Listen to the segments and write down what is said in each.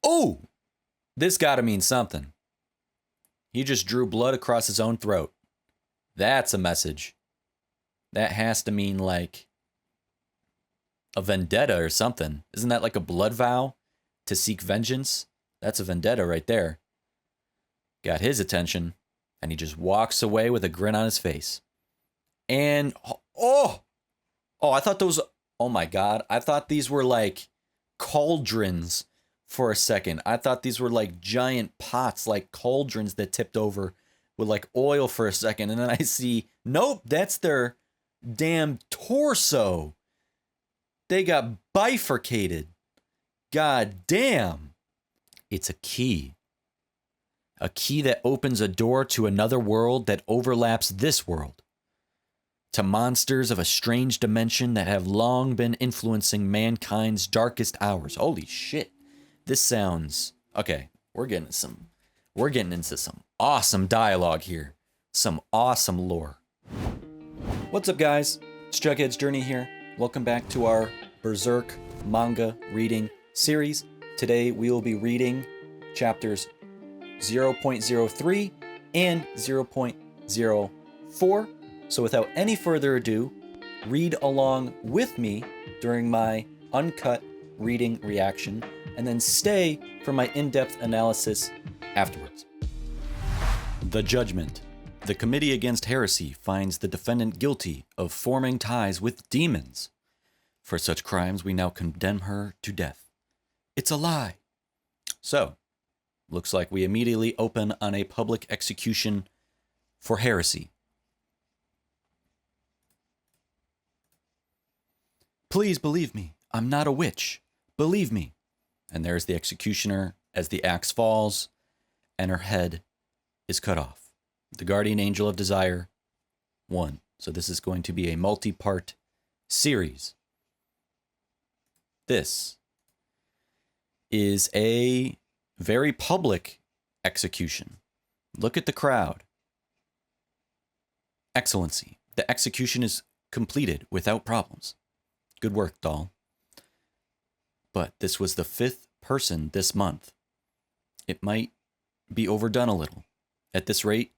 Oh, this gotta mean something. He just drew blood across his own throat. That's a message. That has to mean like a vendetta or something. Isn't that like a blood vow to seek vengeance? That's a vendetta right there. Got his attention, and he just walks away with a grin on his face. And I thought those, oh my God, I thought these were like cauldrons for a second. I thought these were like giant pots, like cauldrons that tipped over with like oil for a second. And then I see, nope, that's their damn torso. They got bifurcated. God damn. It's a key. A key that opens a door to another world that overlaps this world. To monsters of a strange dimension that have long been influencing mankind's darkest hours. Holy shit. This sounds... Okay, we're getting into some awesome dialogue here. Some awesome lore. What's up, guys? It's Jughead's Journey here. Welcome back to our Berserk Manga reading series. Today we will be reading chapters 0.03 and 0.04. So without any further ado, read along with me during my uncut reading reaction, and then stay for my in-depth analysis afterwards. The Judgment. The Committee Against Heresy finds the defendant guilty of forming ties with demons. For such crimes, we now condemn her to death. It's a lie. So, looks like we immediately open on a public execution for heresy. Please believe me, I'm not a witch. Believe me. And there's the executioner as the axe falls and her head is cut off. The Guardian Angel of Desire won. So this is going to be a multi-part series. This is a very public execution. Look at the crowd. Excellency. The execution is completed without problems. Good work, doll. But this was the 5th person this month. It might be overdone a little. At this rate,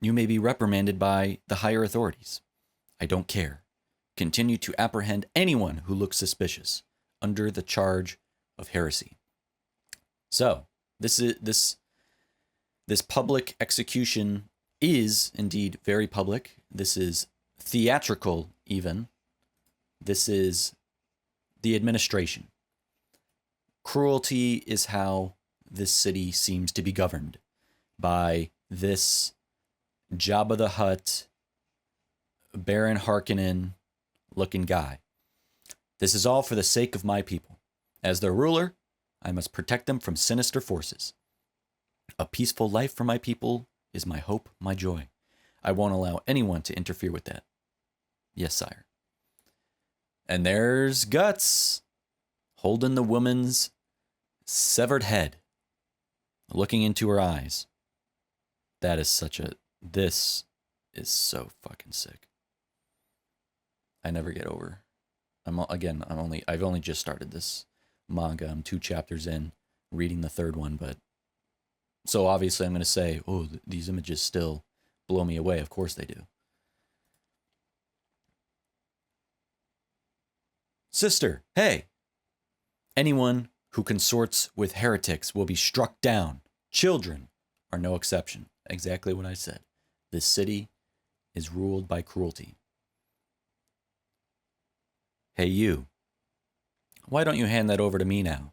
you may be reprimanded by the higher authorities. I don't care. Continue to apprehend anyone who looks suspicious under the charge of heresy. So, this public execution is indeed very public. This is theatrical even. This is the administration. Cruelty is how this city seems to be governed, by this Jabba the Hutt, Baron Harkonnen looking guy. This is all for the sake of my people. As their ruler, I must protect them from sinister forces. A peaceful life for my people is my hope, my joy. I won't allow anyone to interfere with that. Yes, sire. And there's Guts, holding the woman's severed head, looking into her eyes. That is this is so fucking sick. I never get over. I've only just started this manga. I'm 2 chapters in, reading the 3rd one, but so obviously I'm going to say, oh, these images still blow me away. Of course they do. Sister, hey! Anyone who consorts with heretics will be struck down. Children are no exception. Exactly what I said. This city is ruled by cruelty. Hey, you. Why don't you hand that over to me now?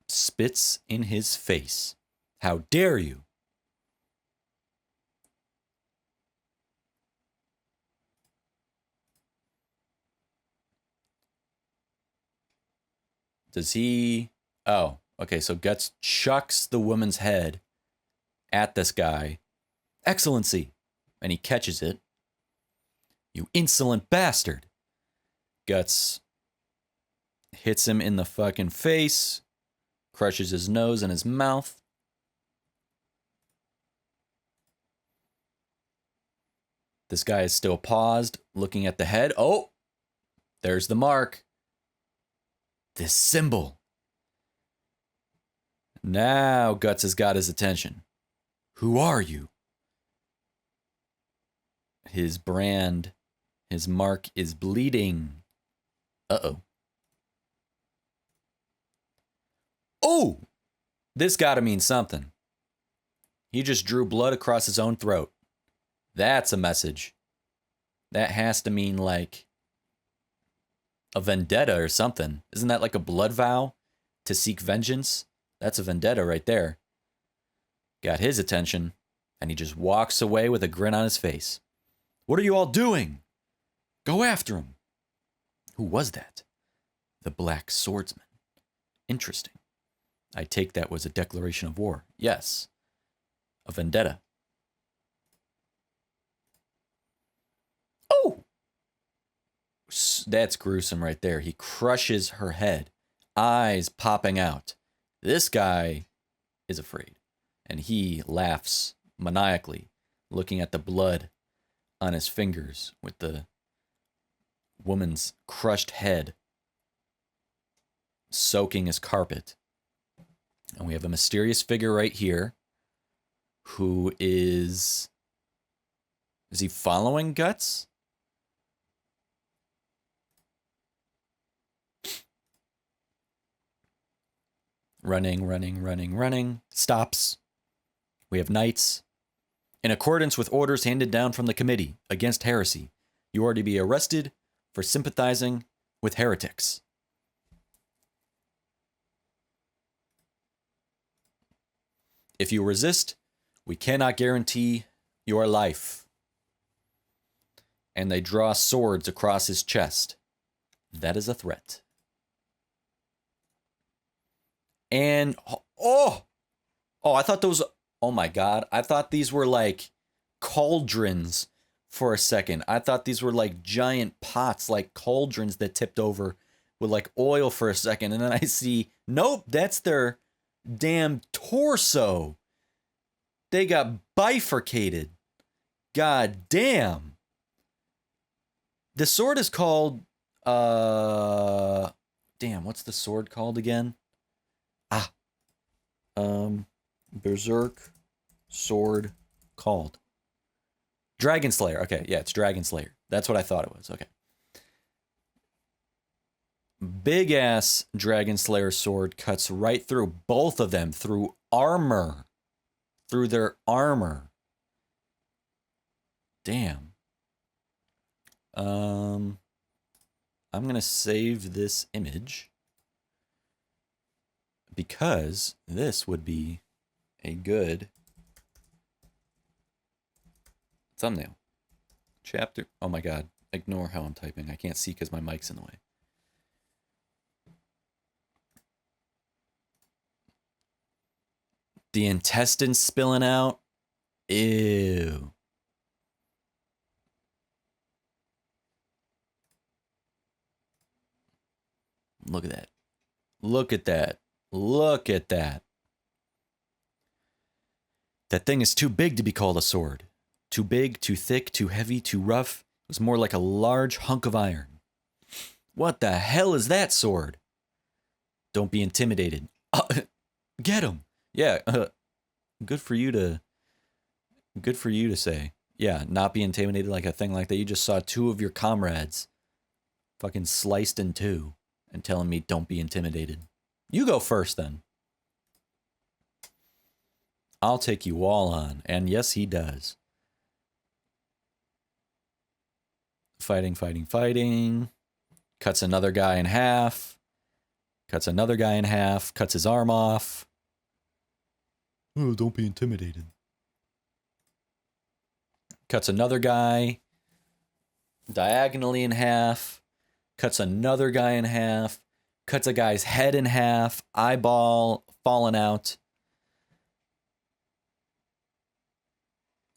Spits in his face. How dare you? Does he... Oh, okay, so Guts chucks the woman's head at this guy. Excellency! And he catches it. You insolent bastard! Guts hits him in the fucking face, crushes his nose and his mouth. This guy is still paused, looking at the head. Oh! There's the mark. This symbol. Now Guts has got his attention. Who are you? His brand, his mark is bleeding. Uh-oh. Oh! This gotta mean something. He just drew blood across his own throat. That's a message. That has to mean like a vendetta or something. Isn't that like a blood vow to seek vengeance? That's a vendetta right there. Got his attention, and he just walks away with a grin on his face. What are you all doing? Go after him. Who was that? The Black Swordsman. Interesting. I take that was a declaration of war. Yes. A vendetta. Oh! That's gruesome right there. He crushes her head. Eyes popping out. This guy is afraid. And he laughs maniacally, looking at the blood on his fingers with the woman's crushed head soaking his carpet. And we have a mysterious figure right here who is he following Guts? Running. Stops. We have knights. In accordance with orders handed down from the Committee Against Heresy, you are to be arrested for sympathizing with heretics. If you resist, we cannot guarantee your life. And they draw swords across his chest. That is a threat. And, I thought those, oh my God, I thought these were like cauldrons for a second. I thought these were like giant pots, like cauldrons that tipped over with like oil for a second. And then I see, nope, that's their damn torso. They got bifurcated. God damn. The sword is called, damn, what's the sword called again? Berserk sword called Dragon Slayer. Okay, yeah, it's Dragon Slayer. That's what I thought it was. Okay. Big ass Dragon Slayer sword cuts right through both of them, through armor. Through their armor. Damn. I'm gonna save this image because this would be a good thumbnail. Chapter. Oh my God. Ignore how I'm typing. I can't see because my mic's in the way. The intestines spilling out. Ew. Look at that. Look at that. Look at that. That thing is too big to be called a sword. Too big, too thick, too heavy, too rough. It was more like a large hunk of iron. What the hell is that sword? Don't be intimidated. Get him. Yeah, good for you to say. Yeah, not be intimidated like a thing like that. You just saw two of your comrades fucking sliced in two and telling me don't be intimidated. You go first then. I'll take you all on. And yes, he does. Fighting. Cuts another guy in half. Cuts another guy in half. Cuts his arm off. Oh, don't be intimidated. Cuts another guy diagonally in half. Cuts another guy in half. Cuts a guy's head in half. Eyeball falling out.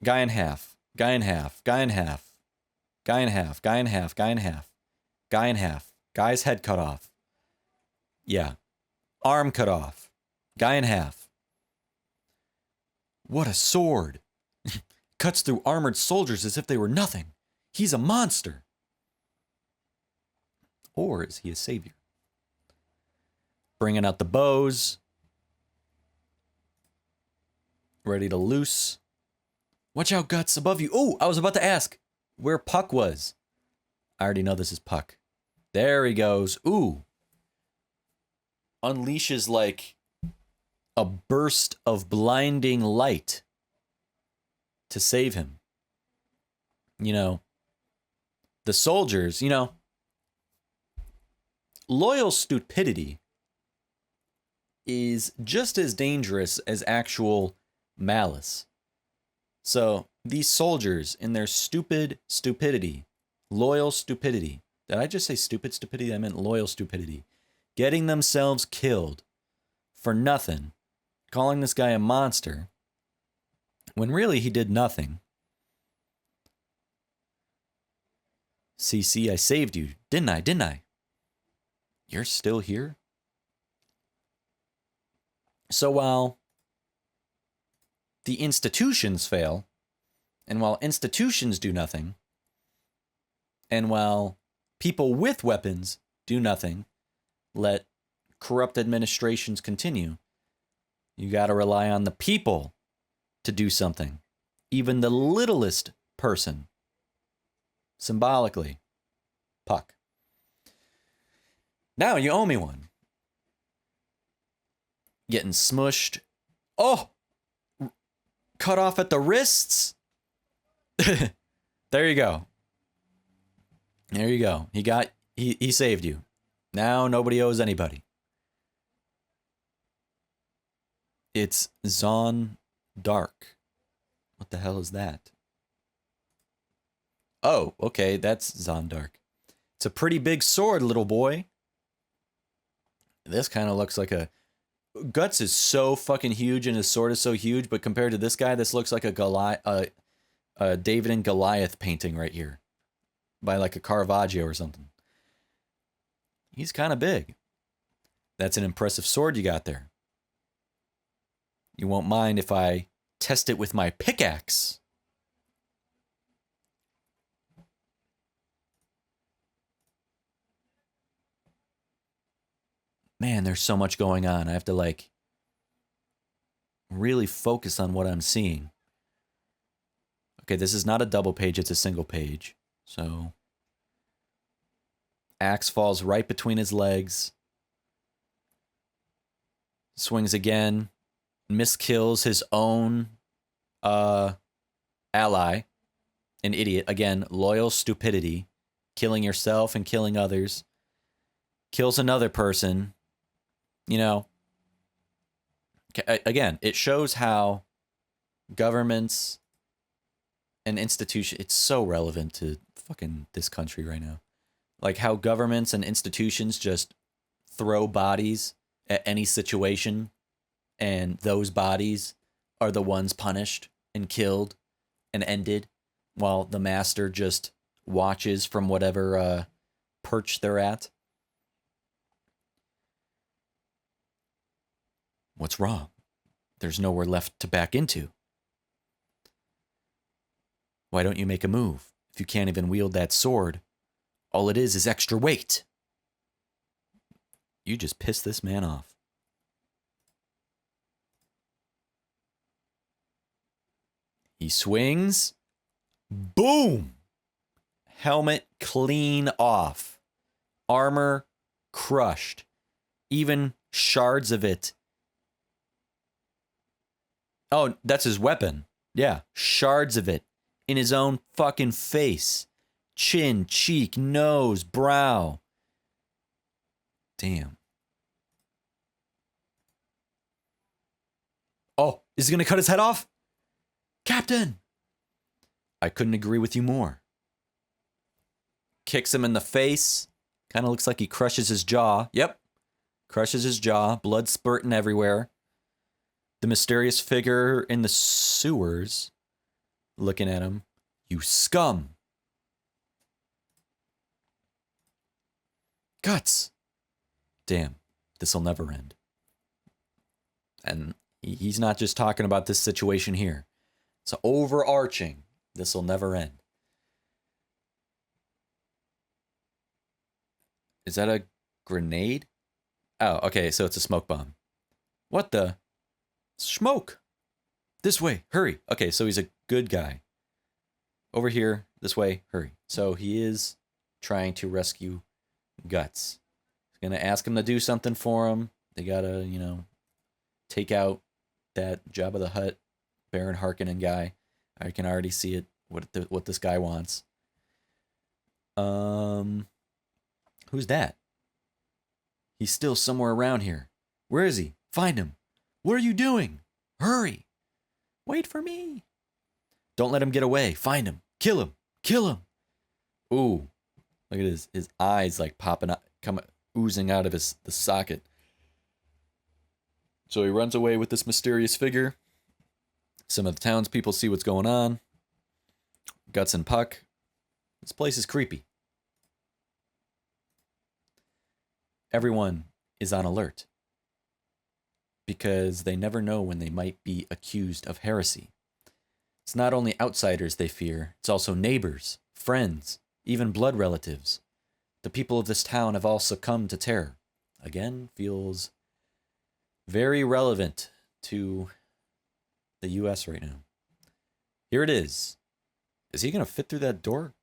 Guy in half. Guy in half. Guy in half. Guy in half. Guy in half. Guy in half. Guy in half. Guy's head cut off. Yeah. Arm cut off. Guy in half. What a sword. Cuts through armored soldiers as if they were nothing. He's a monster. Or is he a savior? Bringing out the bows. ready to loose. Watch out, Guts, above you. Oh, I was about to ask where Puck was. I already know this is Puck. There he goes. Ooh. Unleashes like a burst of blinding light to save him. You know, the soldiers, you know, loyal stupidity is just as dangerous as actual malice. So these soldiers, in their stupidity, loyal stupidity. Did I just say stupid stupidity? I meant loyal stupidity. Getting themselves killed for nothing. Calling this guy a monster. When really he did nothing. CC, I saved you. Didn't I? You're still here? So while the institutions fail, and while institutions do nothing, and while people with weapons do nothing, let corrupt administrations continue, you got to rely on the people to do something. Even the littlest person. Symbolically. Puck. Now you owe me one. Getting smushed. Oh! Cut off at the wrists. There you go. There you go. He saved you. Now nobody owes anybody. It's Zon Dark. What the hell is that? Oh, okay, that's Zon Dark. It's a pretty big sword, little boy. This kind of looks like a... Guts is so fucking huge and his sword is so huge, but compared to this guy, this looks like a David and Goliath painting right here. By like a Caravaggio or something. He's kind of big. That's an impressive sword you got there. You won't mind if I test it with my pickaxe. Man, there's so much going on. I have to like really focus on what I'm seeing. Okay, this is not a double page, it's a single page. So axe falls right between his legs. Swings again. Miskills his own ally. An idiot. Again, loyal stupidity. Killing yourself and killing others. Kills another person. You know. Again, it shows how governments and institutions... It's so relevant to fucking this country right now. Like how governments and institutions just throw bodies at any situation, and those bodies are the ones punished and killed and ended, while the master just watches from whatever perch they're at. What's wrong? There's nowhere left to back into. Why don't you make a move? If you can't even wield that sword, all it is extra weight. You just pissed this man off. He swings. Boom! Helmet clean off. Armor crushed. Even shards of it. Oh, that's his weapon. Yeah, shards of it in his own fucking face. Chin, cheek, nose, brow. Damn. Oh, is he going to cut his head off? Captain! I couldn't agree with you more. Kicks him in the face. Kind of looks like he crushes his jaw. Yep. Crushes his jaw. Blood spurting everywhere. The mysterious figure in the sewers looking at him. You scum. Guts. Damn, this'll never end. And he's not just talking about this situation here. It's overarching. This'll never end. Is that a grenade? Oh, okay, so it's a smoke bomb. What the? Smoke. This way, hurry. Okay, so he's a good guy. Over here, this way, hurry. So he is trying to rescue Guts. He's going to ask him to do something for him. They got to, you know, take out that Jabba the Hutt, Baron Harkonnen guy. I can already see it, what this guy wants. Who's that? He's still somewhere around here. Where is he? Find him. What are you doing? Hurry. Wait for me. Don't let him get away. Find him. Kill him. Kill him. Ooh. Look at his eyes like popping out, oozing out of the socket. So he runs away with this mysterious figure. Some of the townspeople see what's going on. Guts and Puck. This place is creepy. Everyone is on alert because they never know when they might be accused of heresy. It's not only outsiders they fear, it's also neighbors, friends, even blood relatives. The people of this town have all succumbed to terror. Again, feels very relevant to the U.S. right now. Here it is. Is he going to fit through that door?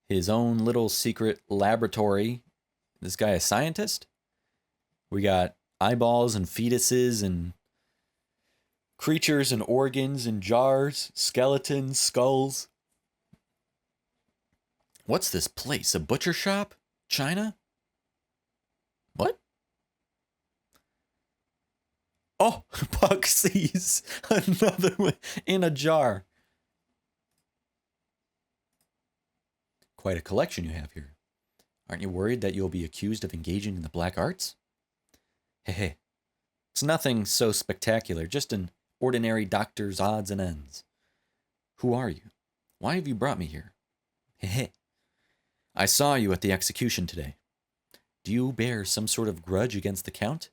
His own little secret laboratory. This guy a scientist? We got eyeballs and fetuses and creatures and organs and jars, skeletons, skulls. What's this place? A butcher shop? China? What? Oh, Puck sees another one in a jar. Quite a collection you have here. Aren't you worried that you'll be accused of engaging in the black arts? Hehe. It's nothing so spectacular, just an ordinary doctor's odds and ends. Who are you? Why have you brought me here? Hehe. I saw you at the execution today. Do you bear some sort of grudge against the Count?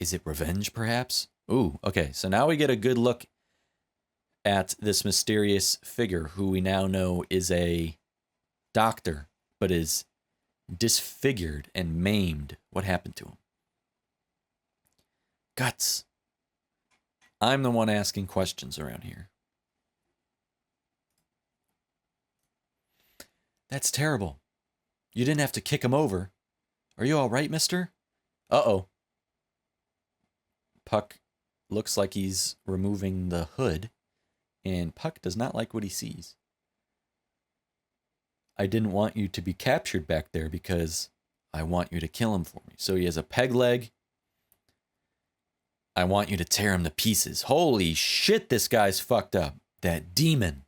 Is it revenge, perhaps? Ooh, okay, so now we get a good look at this mysterious figure who we now know is a doctor, but is disfigured and maimed. What happened to him? Guts. I'm the one asking questions around here. That's terrible. You didn't have to kick him over. Are you all right, mister? Uh-oh. Puck looks like he's removing the hood, and Puck does not like what he sees. I didn't want you to be captured back there because I want you to kill him for me. So he has a peg leg. I want you to tear him to pieces. Holy shit, this guy's fucked up. That demon.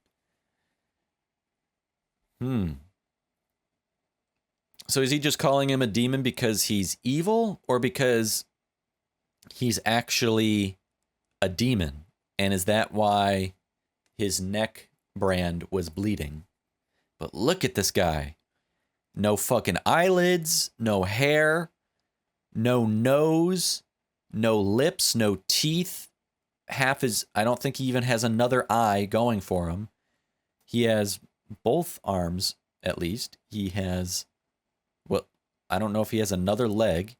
So is he just calling him a demon because he's evil or because he's actually a demon? And is that why his neck brand was bleeding? But look at this guy. No fucking eyelids, no hair, no nose, no lips, no teeth. I don't think he even has another eye going for him. He has both arms, at least. He has, well, I don't know if he has another leg.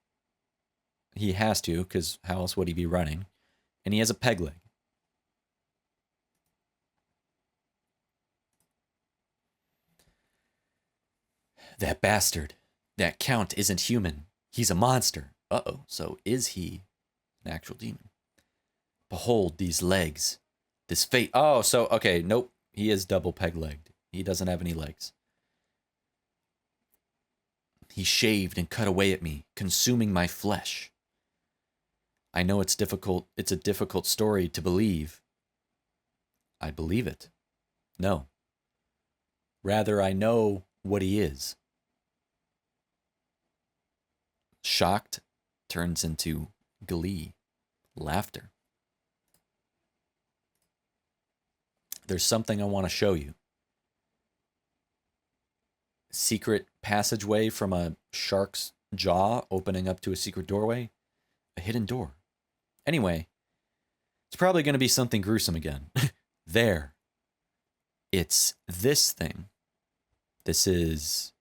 He has to, because how else would he be running? And he has a peg leg. That bastard. That Count isn't human. He's a monster. Uh-oh, so is he an actual demon? Behold these legs. This fate. Oh, so, okay, nope. He is double peg-legged. He doesn't have any legs. He shaved and cut away at me, consuming my flesh. I know it's difficult. It's a difficult story to believe. I believe it. No. Rather, I know what he is. Shocked turns into glee, laughter. There's something I want to show you. Secret passageway from a shark's jaw opening up to a secret doorway. A hidden door. Anyway, it's probably going to be something gruesome again. There. It's this thing. This is...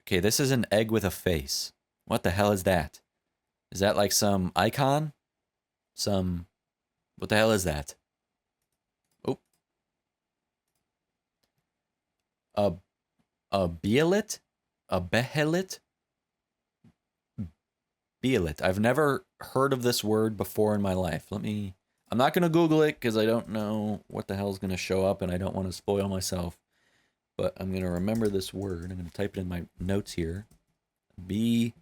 Okay, this is an egg with a face. What the hell is that? Is that like some icon? some... What the hell is that? Oh. A BEHELIT? A BEHELIT? BEHELIT. I've never heard of this word before in my life. I'm not going to Google it because I don't know what the hell is going to show up and I don't want to spoil myself. But I'm going to remember this word. I'm going to type it in my notes here. BEHELIT.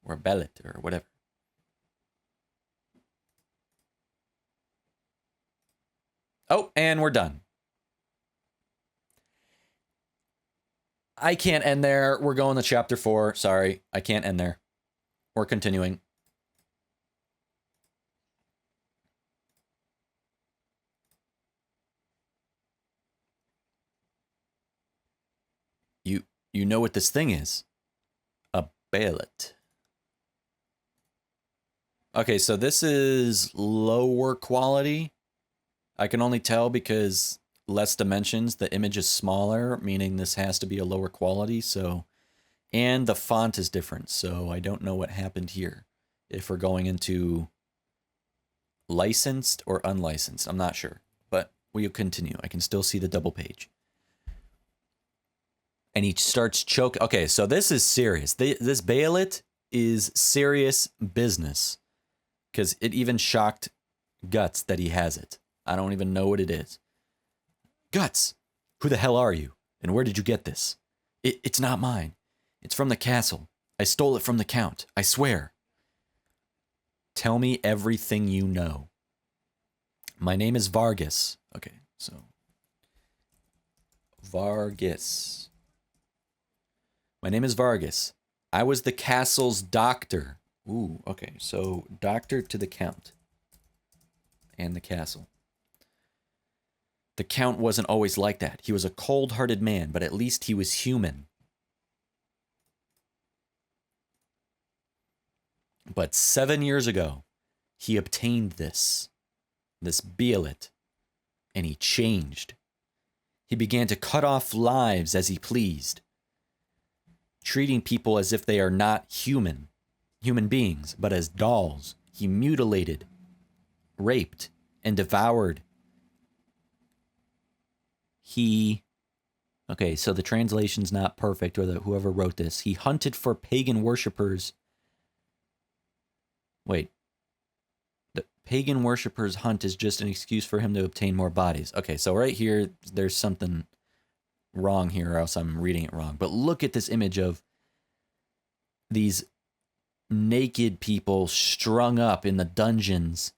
Or BEHELIT or whatever. Oh, and we're done. I can't end there. We're going to chapter 4. Sorry, I can't end there. We're continuing. You know what this thing is? A BEHELIT. Okay, so this is lower quality. I can only tell because less dimensions, the image is smaller, meaning this has to be a lower quality. So, and the font is different. So I don't know what happened here. If we're going into licensed or unlicensed, I'm not sure, but we'll continue. I can still see the double page. And he starts choking. Okay, so this is serious. This BEHELIT is serious business because it even shocked Guts that he has it. I don't even know what it is. Guts, who the hell are you? And where did you get this? It's not mine. It's from the castle. I stole it from the Count. I swear. Tell me everything you know. My name is Vargas. Okay, so. Vargas. My name is Vargas. I was the castle's doctor. Ooh, okay, so doctor to the Count. And the castle. The Count wasn't always like that. He was a cold-hearted man, but at least he was human. But 7 years ago, he obtained this BEHELIT, and he changed. He began to cut off lives as he pleased, treating people as if they are not human beings, but as dolls. He mutilated, raped, and devoured. Okay, so the translation's not perfect, or whoever wrote this. He hunted for pagan worshippers. Wait. The pagan worshippers' hunt is just an excuse for him to obtain more bodies. Okay, so right here, there's something wrong here, or else I'm reading it wrong. But look at this image of these naked people strung up in the dungeons,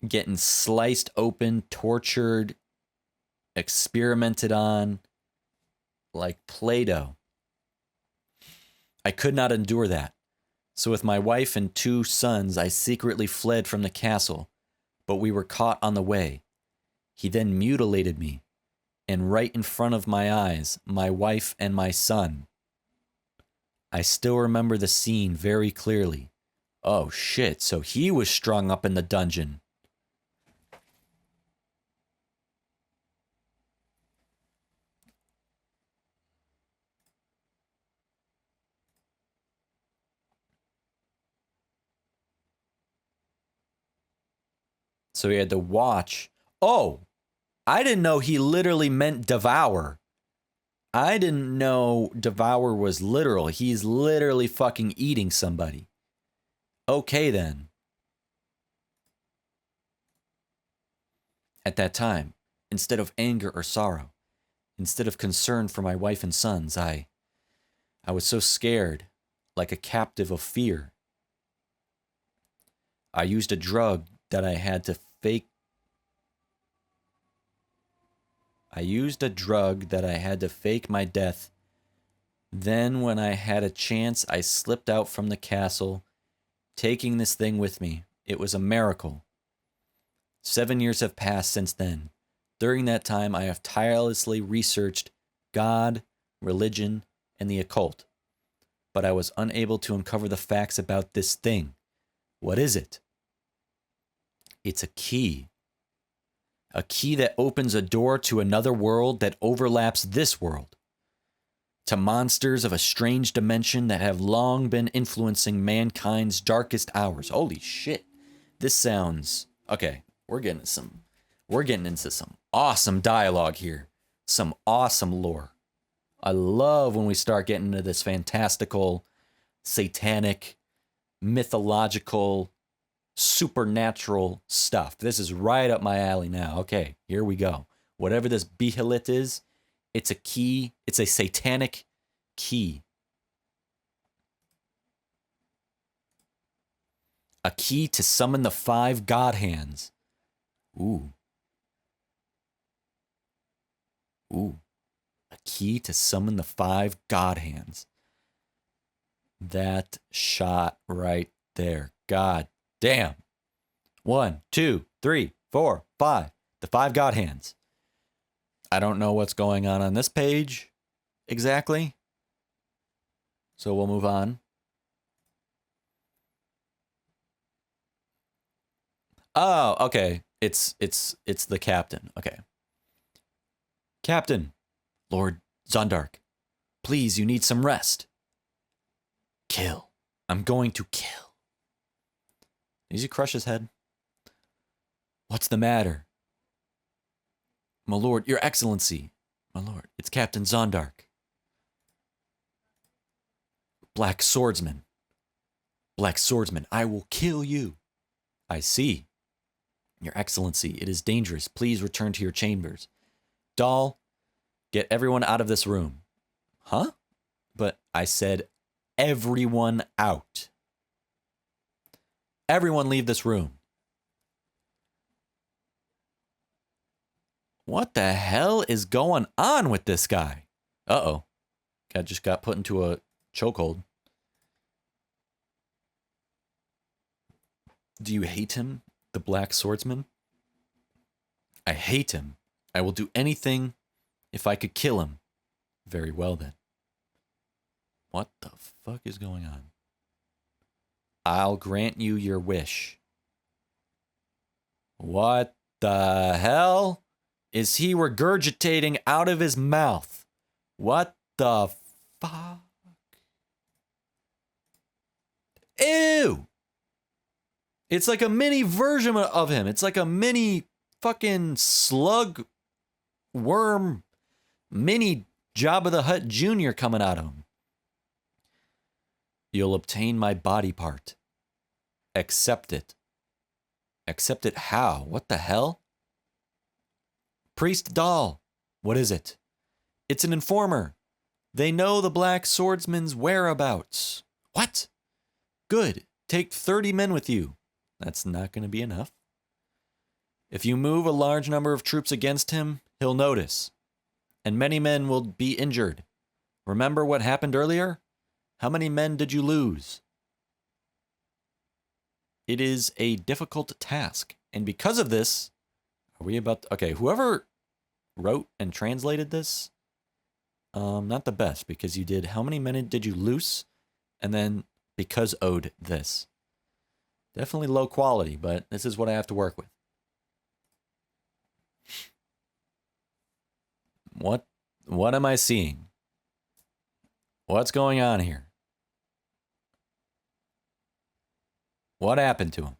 getting sliced open, tortured, experimented on like Play-Doh. I could not endure that. So with my wife and 2 sons, I secretly fled from the castle, but we were caught on the way. He then mutilated me, and right in front of my eyes, my wife and my son. I still remember the scene very clearly. Oh shit, so he was strung up in the dungeon. So he had to watch. Oh, I didn't know he literally meant devour. I didn't know devour was literal. He's literally fucking eating somebody. Okay then. At that time, instead of anger or sorrow, instead of concern for my wife and sons, I was so scared, like a captive of fear. I used a drug that I had to fake. My death. Then when I had a chance, I slipped out from the castle, taking this thing with me. It was a miracle. 7 years have passed since then. During that time, I have tirelessly researched God, religion, and the occult. But I was unable to uncover the facts about this thing. What is it? It's a key. A key that opens a door to another world that overlaps this world. to monsters of a strange dimension that have long been influencing mankind's darkest hours. Holy shit. This sounds... Okay, we're getting into some awesome dialogue here. Some awesome lore. I love when we start getting into this fantastical, satanic, mythological, supernatural stuff. This is right up my alley now. Okay, here we go. Whatever this BEHELIT is, it's a key. It's a satanic key. A key to summon the 5 god hands. Ooh. Ooh. A key to summon the 5 god hands. That shot right there. God damn. 1, 2, 3, 4, 5. The 5 god hands. I don't know what's going on this page exactly. So we'll move on. Oh, okay. It's the captain. Okay. Captain, Lord Zondark, please, you need some rest. Kill. I'm going to kill. Does he crush his head? What's the matter? My lord, your excellency. My lord, it's Captain Zondark. Black swordsman. Black swordsman, I will kill you. I see. Your excellency, it is dangerous. Please return to your chambers. Doll, get everyone out of this room. Huh? But I said everyone out. Everyone leave this room. What the hell is going on with this guy? Uh-oh. Guy just got put into a chokehold. Do you hate him, the black swordsman? I hate him. I will do anything if I could kill him. Very well then. What the fuck is going on? I'll grant you your wish. What the hell is he regurgitating out of his mouth? What the fuck? Ew! It's like a mini version of him. It's like a mini fucking slug worm, mini Jabba the Hutt Jr. coming out of him. You'll obtain my body part. Accept it. Accept it how? What the hell? Priest Doll. What is it? It's an informer. They know the black swordsman's whereabouts. What? Good. Take 30 men with you. That's not going to be enough. If you move a large number of troops against him, he'll notice. And many men will be injured. Remember what happened earlier? How many men did you lose? It is a difficult task. And because of this, are we about to, okay, whoever wrote and translated this, not the best, because you did, how many men did you lose? And then because owed this. Definitely low quality, but this is what I have to work with. What am I seeing? What's going on here? What happened to him?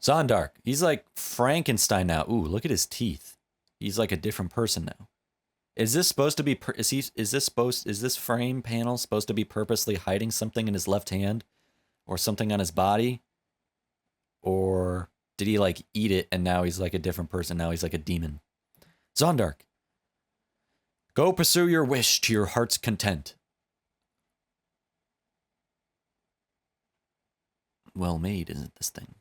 Zondark. He's like Frankenstein now. Ooh, look at his teeth. He's like a different person now. Is this supposed to be is this frame panel supposed to be purposely hiding something in his left hand or something on his body? Or did he like eat it and now he's like a different person? Now he's like a demon. Zondark. Go pursue your wish to your heart's content. Well made, isn't this thing?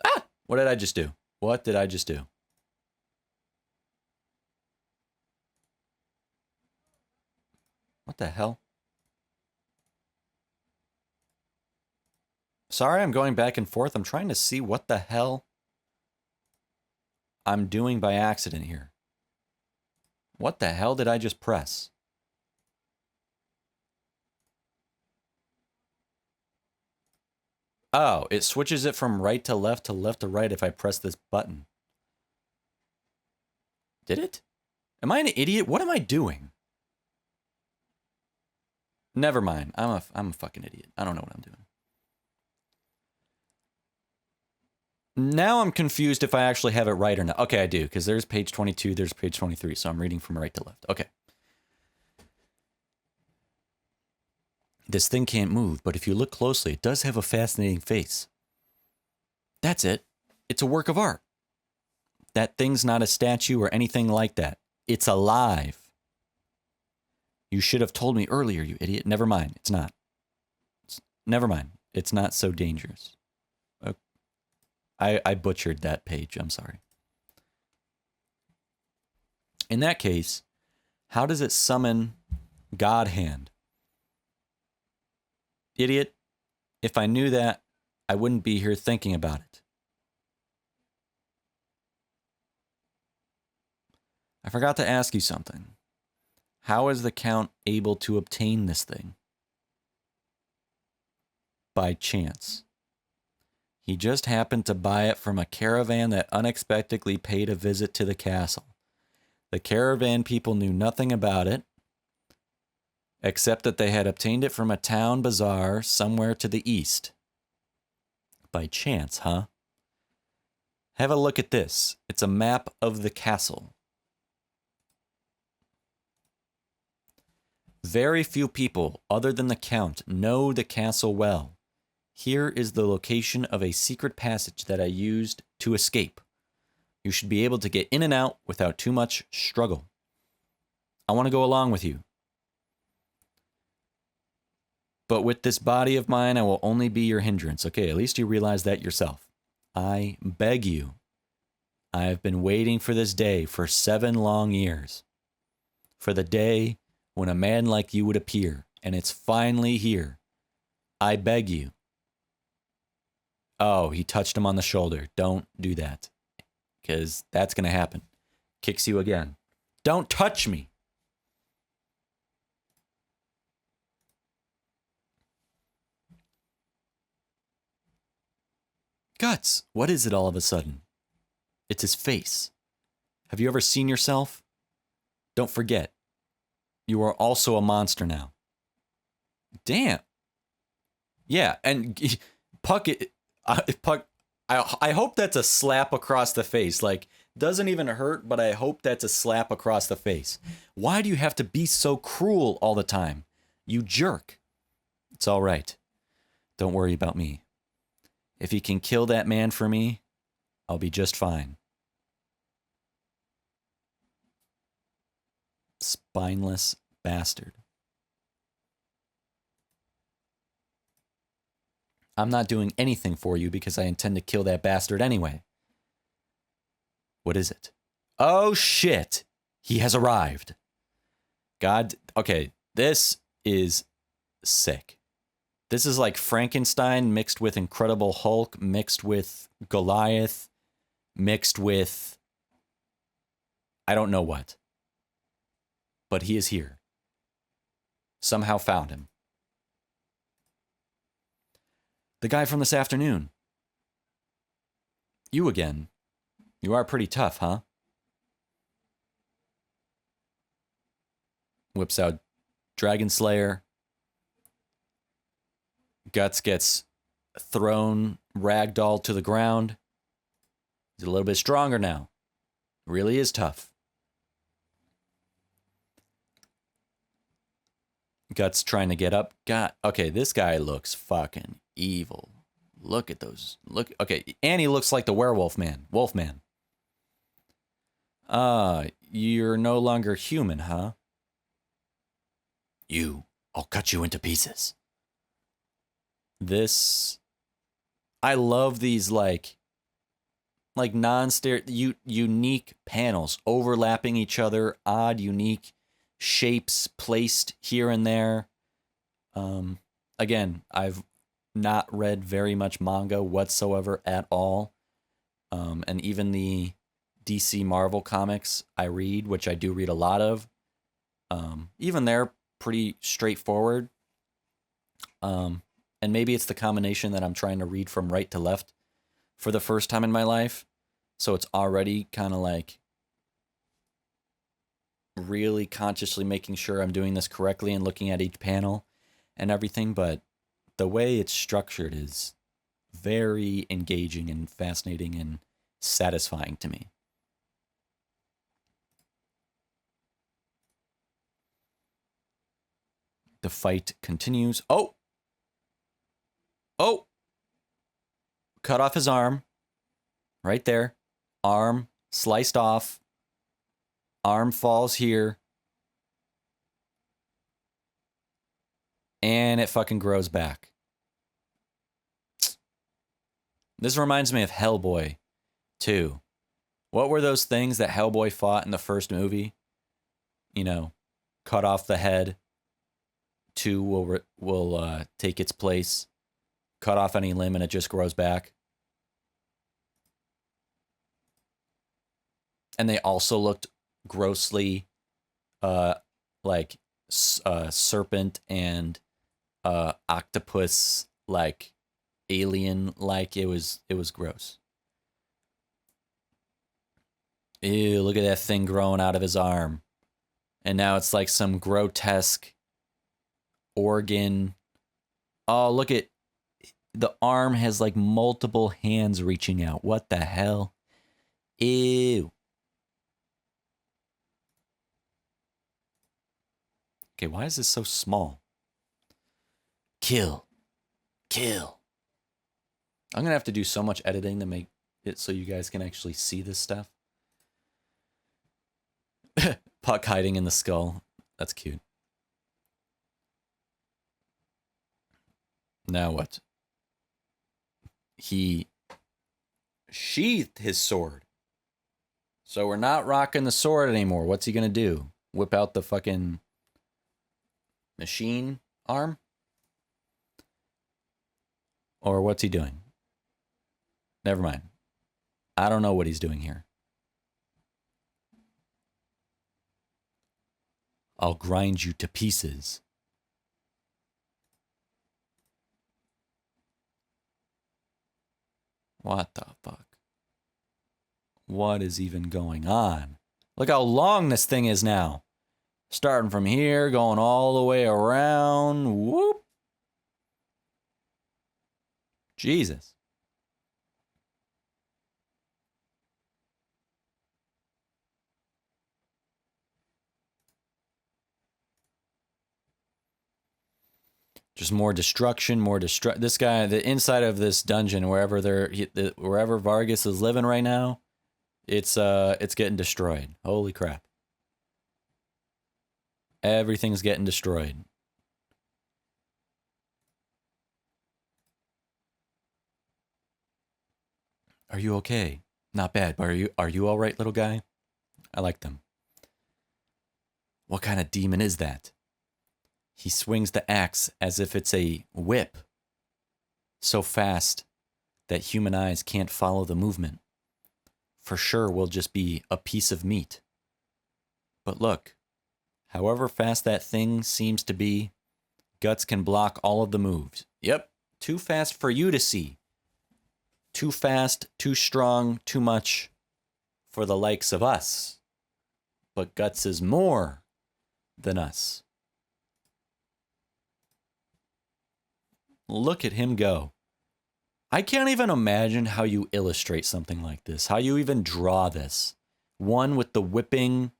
Ah! What did I just do? What did I just do? What the hell? Sorry, I'm going back and forth. I'm trying to see what the hell I'm doing by accident here. What the hell did I just press? Oh, it switches it from right to left to right if I press this button. Did it? Am I an idiot? What am I doing? Never mind. I'm a fucking idiot. I don't know what I'm doing. Now I'm confused if I actually have it right or not. Okay, I do, because there's page 22, there's page 23, so I'm reading from right to left. Okay. This thing can't move, but if you look closely, it does have a fascinating face. That's it. It's a work of art. That thing's not a statue or anything like that. It's alive. You should have told me earlier, you idiot. Never mind. It's not. Never mind. It's not so dangerous. I butchered that page. I'm sorry. In that case, how does it summon God Hand? Idiot. If I knew that, I wouldn't be here thinking about it. I forgot to ask you something. How is the Count able to obtain this thing? By chance. He just happened to buy it from a caravan that unexpectedly paid a visit to the castle. The caravan people knew nothing about it, except that they had obtained it from a town bazaar somewhere to the east. By chance, huh? Have a look at this. It's a map of the castle. Very few people, other than the Count, know the castle well. Here is the location of a secret passage that I used to escape. You should be able to get in and out without too much struggle. I want to go along with you. But with this body of mine, I will only be your hindrance. Okay, at least you realize that yourself. I beg you. I have been waiting for this day for 7 long years. For the day when a man like you would appear, and it's finally here. I beg you. Oh, he touched him on the shoulder. Don't do that, because that's going to happen. Kicks you again. Don't touch me. Guts, what is it all of a sudden? It's his face. Have you ever seen yourself? Don't forget, you are also a monster now. Damn. Yeah, and Puck, Puck, I hope that's a slap across the face. Like, doesn't even hurt, but I hope that's a slap across the face. Why do you have to be so cruel all the time? You jerk. It's all right. Don't worry about me. If he can kill that man for me, I'll be just fine. Spineless bastard. I'm not doing anything for you because I intend to kill that bastard anyway. What is it? Oh shit! He has arrived. God, okay, this is sick. This is like Frankenstein mixed with Incredible Hulk, mixed with Goliath, mixed with I don't know what. But he is here. Somehow found him. The guy from this afternoon. You again. You are pretty tough, huh? Whips out Dragon Slayer. Guts gets thrown, ragdolled to the ground. He's a little bit stronger now. Really is tough. Guts trying to get up. God, okay, this guy looks fucking evil. Look at those. Look, okay, and he looks like the werewolf man, Wolfman. You're no longer human, huh? I'll cut you into pieces. I love these like unique panels overlapping each other, odd, unique shapes placed here and there. Again, I've not read very much manga whatsoever at all. And even the DC Marvel comics I read, which I do read a lot of, even they're pretty straightforward. And maybe it's the combination that I'm trying to read from right to left for the first time in my life. So it's already kind of like really consciously making sure I'm doing this correctly and looking at each panel and everything, but the way it's structured is very engaging and fascinating and satisfying to me. The fight continues. Oh! Oh! Cut off his arm. Right there. Arm sliced off. Arm falls here. And it fucking grows back. This reminds me of Hellboy, too. What were those things that Hellboy fought in the first movie? You know, cut off the head. 2 will take its place. Cut off any limb and it just grows back. And they also looked grossly like serpent and octopus, like alien, like it was gross. Ew, look at that thing growing out of his arm. And now it's like some grotesque organ. Oh, look at the arm has like multiple hands reaching out. What the hell? Ew. Okay, why is this so small? Kill. Kill. I'm going to have to do so much editing to make it so you guys can actually see this stuff. Puck hiding in the skull. That's cute. Now what? He sheathed his sword. So we're not rocking the sword anymore. What's he going to do? Whip out the fucking machine arm? Or what's he doing? Never mind. I don't know what he's doing here. I'll grind you to pieces. What the fuck? What is even going on? Look how long this thing is now. Starting from here, going all the way around. Whoop. Jesus. Just more destruction, more this guy, the inside of this dungeon, wherever wherever Vargas is living right now, it's getting destroyed. Holy crap. Everything's getting destroyed. Are you okay? Not bad, but are you all right, little guy? I like them. What kind of demon is that? He swings the axe as if it's a whip, so fast that human eyes can't follow the movement. For sure we'll just be a piece of meat. But look, however fast that thing seems to be, Guts can block all of the moves. Yep, too fast for you to see. Too fast, too strong, too much for the likes of us. But Guts is more than us. Look at him go. I can't even imagine how you illustrate something like this. How you even draw this. One with the whipping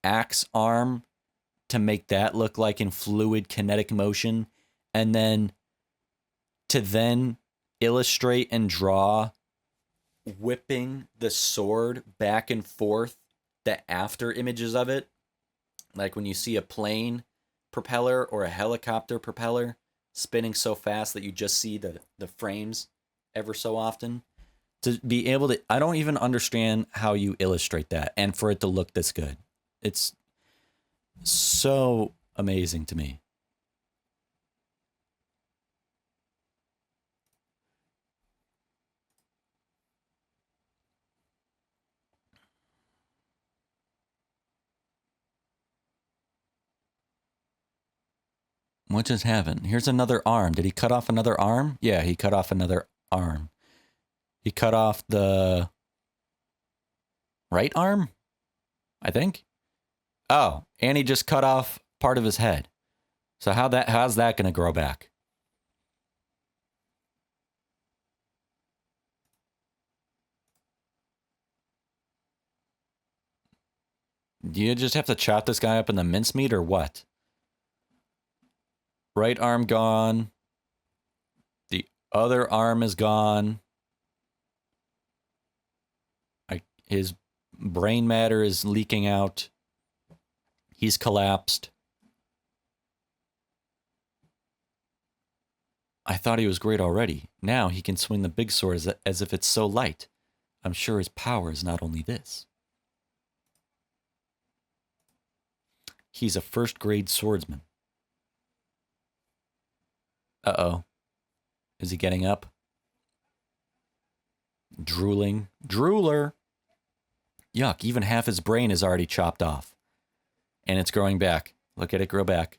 axe arm to make that look like in fluid kinetic motion. And then to then illustrate and draw whipping the sword back and forth. The after images of it. Like when you see a plane propeller or a helicopter propeller spinning so fast that you just see the frames ever so often. To be able to, I don't even understand how you illustrate that and for it to look this good. It's so amazing to me. What just happened? Here's another arm. Did he cut off another arm? Yeah, he cut off another arm. He cut off the right arm, I think. Oh, and he just cut off part of his head. So how's that going to grow back? Do you just have to chop this guy up in the mincemeat or what? Right arm gone. The other arm is gone. His brain matter is leaking out. He's collapsed. I thought he was great already. Now he can swing the big sword as if it's so light. I'm sure his power is not only this. He's a first-grade swordsman. Uh-oh. Is he getting up? Drooling. Drooler! Yuck, even half his brain is already chopped off. And it's growing back. Look at it grow back.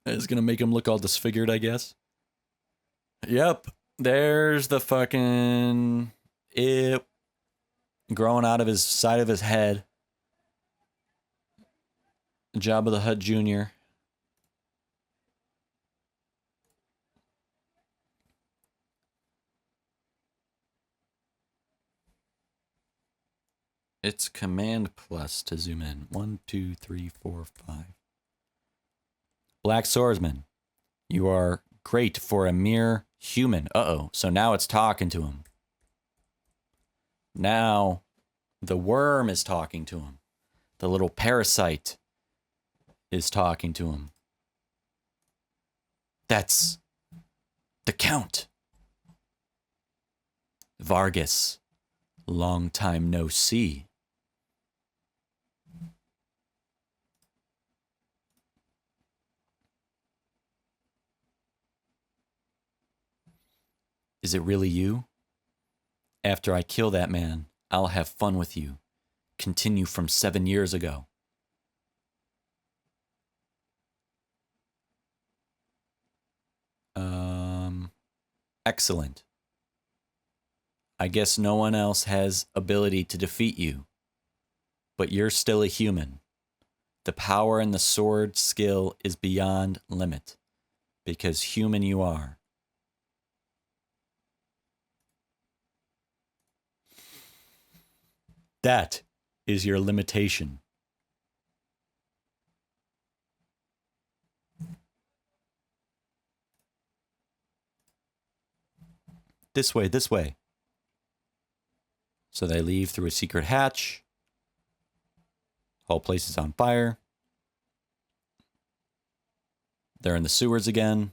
It's gonna make him look all disfigured, I guess. Yep. There's the fucking... It growing out of his side of his head. Jabba the Hutt Jr. It's Command plus to zoom in. 1, 2, 3, 4, 5. Black Swordsman. You are great for a mere human. Uh-oh. So now it's talking to him. Now the worm is talking to him. The little parasite is talking to him. That's the Count. Vargas. Long time no see. Is it really you? After I kill that man, I'll have fun with you. Continue from 7 years ago. Excellent. I guess no one else has ability to defeat you. But you're still a human. The power in the sword skill is beyond limit. Because human you are. That is your limitation. This way, this way. So they leave through a secret hatch. Whole place is on fire. They're in the sewers again.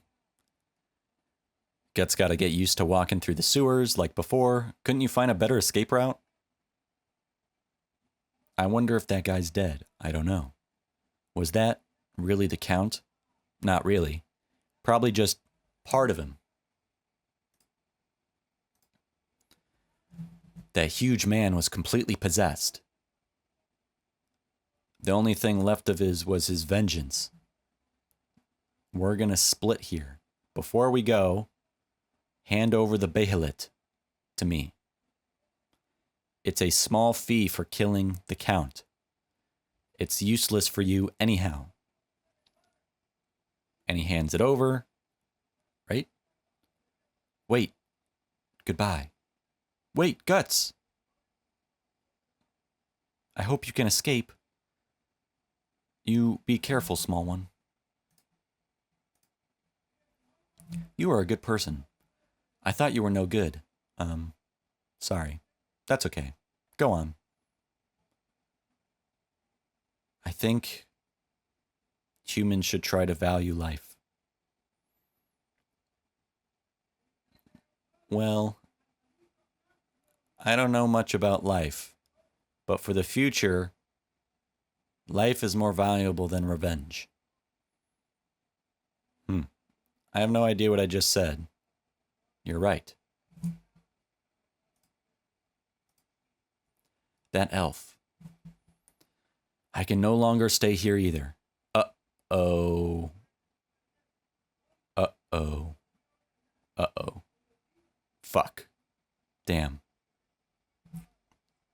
Guts got to get used to walking through the sewers like before. Couldn't you find a better escape route? I wonder if that guy's dead. I don't know. Was that really the Count? Not really. Probably just part of him. That huge man was completely possessed. The only thing left of his was his vengeance. We're going to split here. Before we go, hand over the BEHELIT to me. It's a small fee for killing the Count. It's useless for you anyhow. And he hands it over. Right? Wait. Goodbye. Wait, Guts. I hope you can escape. You be careful, small one. You are a good person. I thought you were no good. Sorry. That's okay. Go on. I think humans should try to value life. Well, I don't know much about life, but for the future, life is more valuable than revenge. I have no idea what I just said. You're right. That elf. I can no longer stay here either. Uh-oh. Uh-oh. Uh-oh. Fuck. Damn.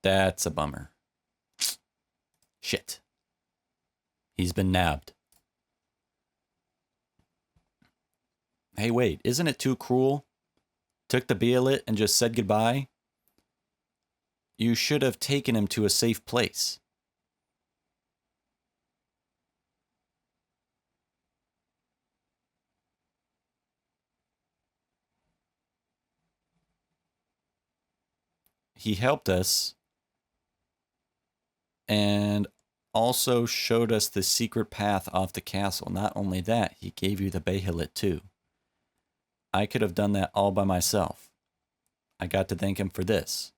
That's a bummer. Shit. He's been nabbed. Hey, wait, isn't it too cruel? Took the BEHELIT and just said goodbye? You should have taken him to a safe place. He helped us and also showed us the secret path off the castle. Not only that, he gave you the BEHELIT too. I could have done that all by myself. I got to thank him for this.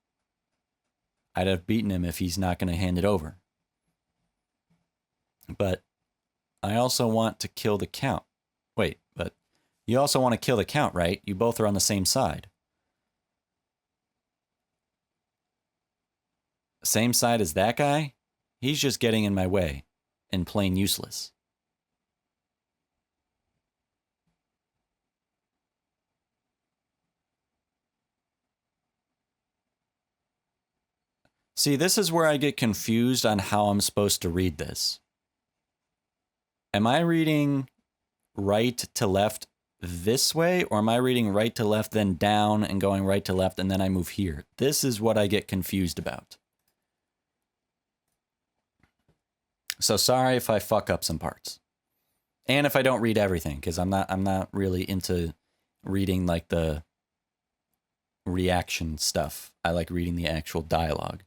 I'd have beaten him if he's not going to hand it over. But I also want to kill the Count. Wait, but you also want to kill the Count, right? You both are on the same side. Same side as that guy? He's just getting in my way and plain useless. See, this is where I get confused on how I'm supposed to read this. Am I reading right to left this way, or am I reading right to left, then down and going right to left, and then I move here? This is what I get confused about. So sorry if I fuck up some parts. And if I don't read everything, because I'm not really into reading like the reaction stuff. I like reading the actual dialogue.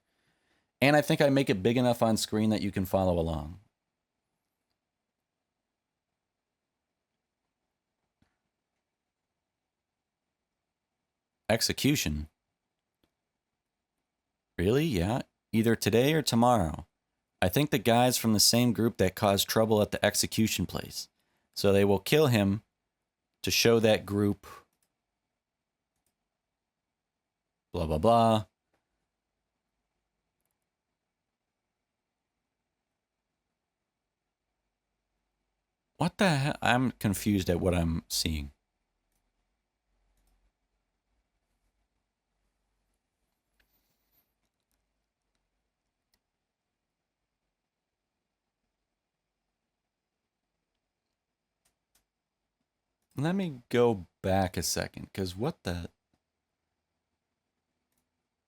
And I think I make it big enough on screen that you can follow along. Execution? Really? Yeah. Either today or tomorrow. I think the guy's from the same group that caused trouble at the execution place. So they will kill him to show that group. Blah, blah, blah. What the hell? I'm confused at what I'm seeing. Let me go back a second, because what the...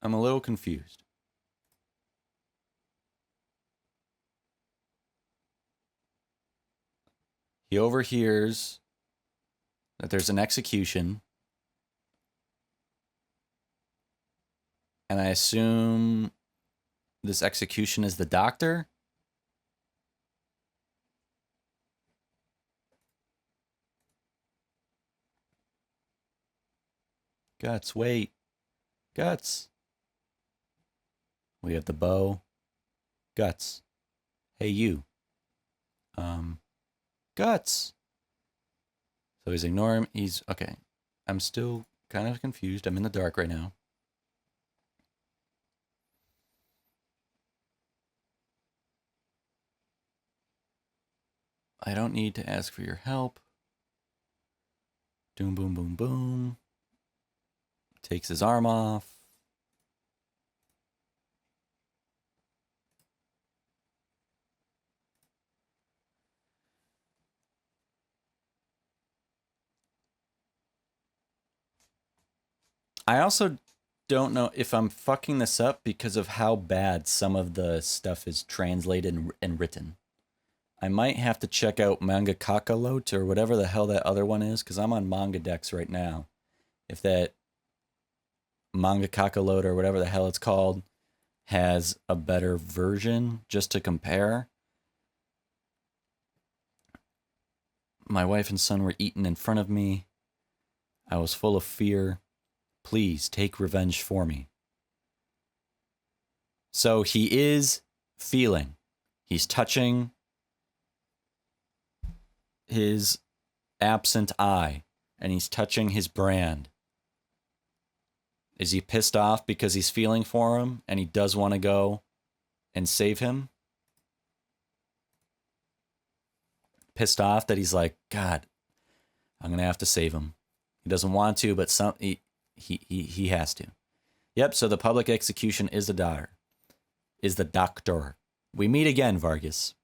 I'm a little confused. He overhears that there's an execution. And I assume this execution is the doctor? Guts, wait. Guts. We have the bow. Guts. Hey, you. Guts. So he's ignoring him. He's... Okay. I'm still kind of confused. I'm in the dark right now. I don't need to ask for your help. Doom, boom, boom, boom. Takes his arm off. I also don't know if I'm fucking this up because of how bad some of the stuff is translated and written. I might have to check out Manga Kakalot or whatever the hell that other one is, because I'm on Manga Dex right now. If that Manga Kakalot or whatever the hell it's called has a better version just to compare. My wife and son were eaten in front of me. I was full of fear. Please take revenge for me. So he is feeling. He's touching his absent eye, and he's touching his brand. Is he pissed off because he's feeling for him and he does want to go and save him? Pissed off that he's like, God, I'm going to have to save him. He doesn't want to, but he has to. Yep, so the public execution is the daughter. Is the doctor. We meet again, Vargas.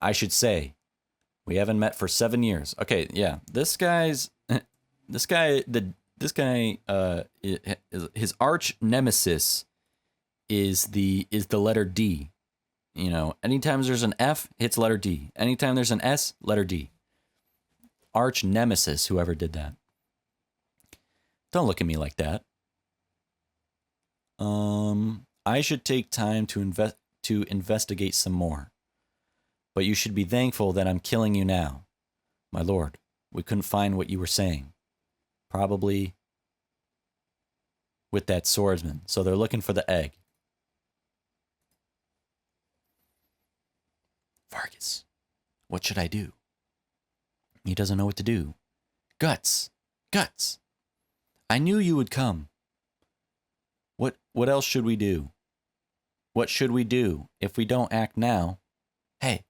I should say, we haven't met for 7 years. Okay, yeah. This guy, his arch nemesis is the letter D. You know, anytime there's an F, hits letter D. Anytime there's an S, letter D. Arch nemesis, whoever did that. Don't look at me like that. I should take time to investigate some more. But you should be thankful that I'm killing you now. My lord, we couldn't find what you were saying. Probably with that swordsman. So they're looking for the egg. Vargas, what should I do? He doesn't know what to do. Guts. I knew you would come. What else should we do? What should we do if we don't act now? Hey,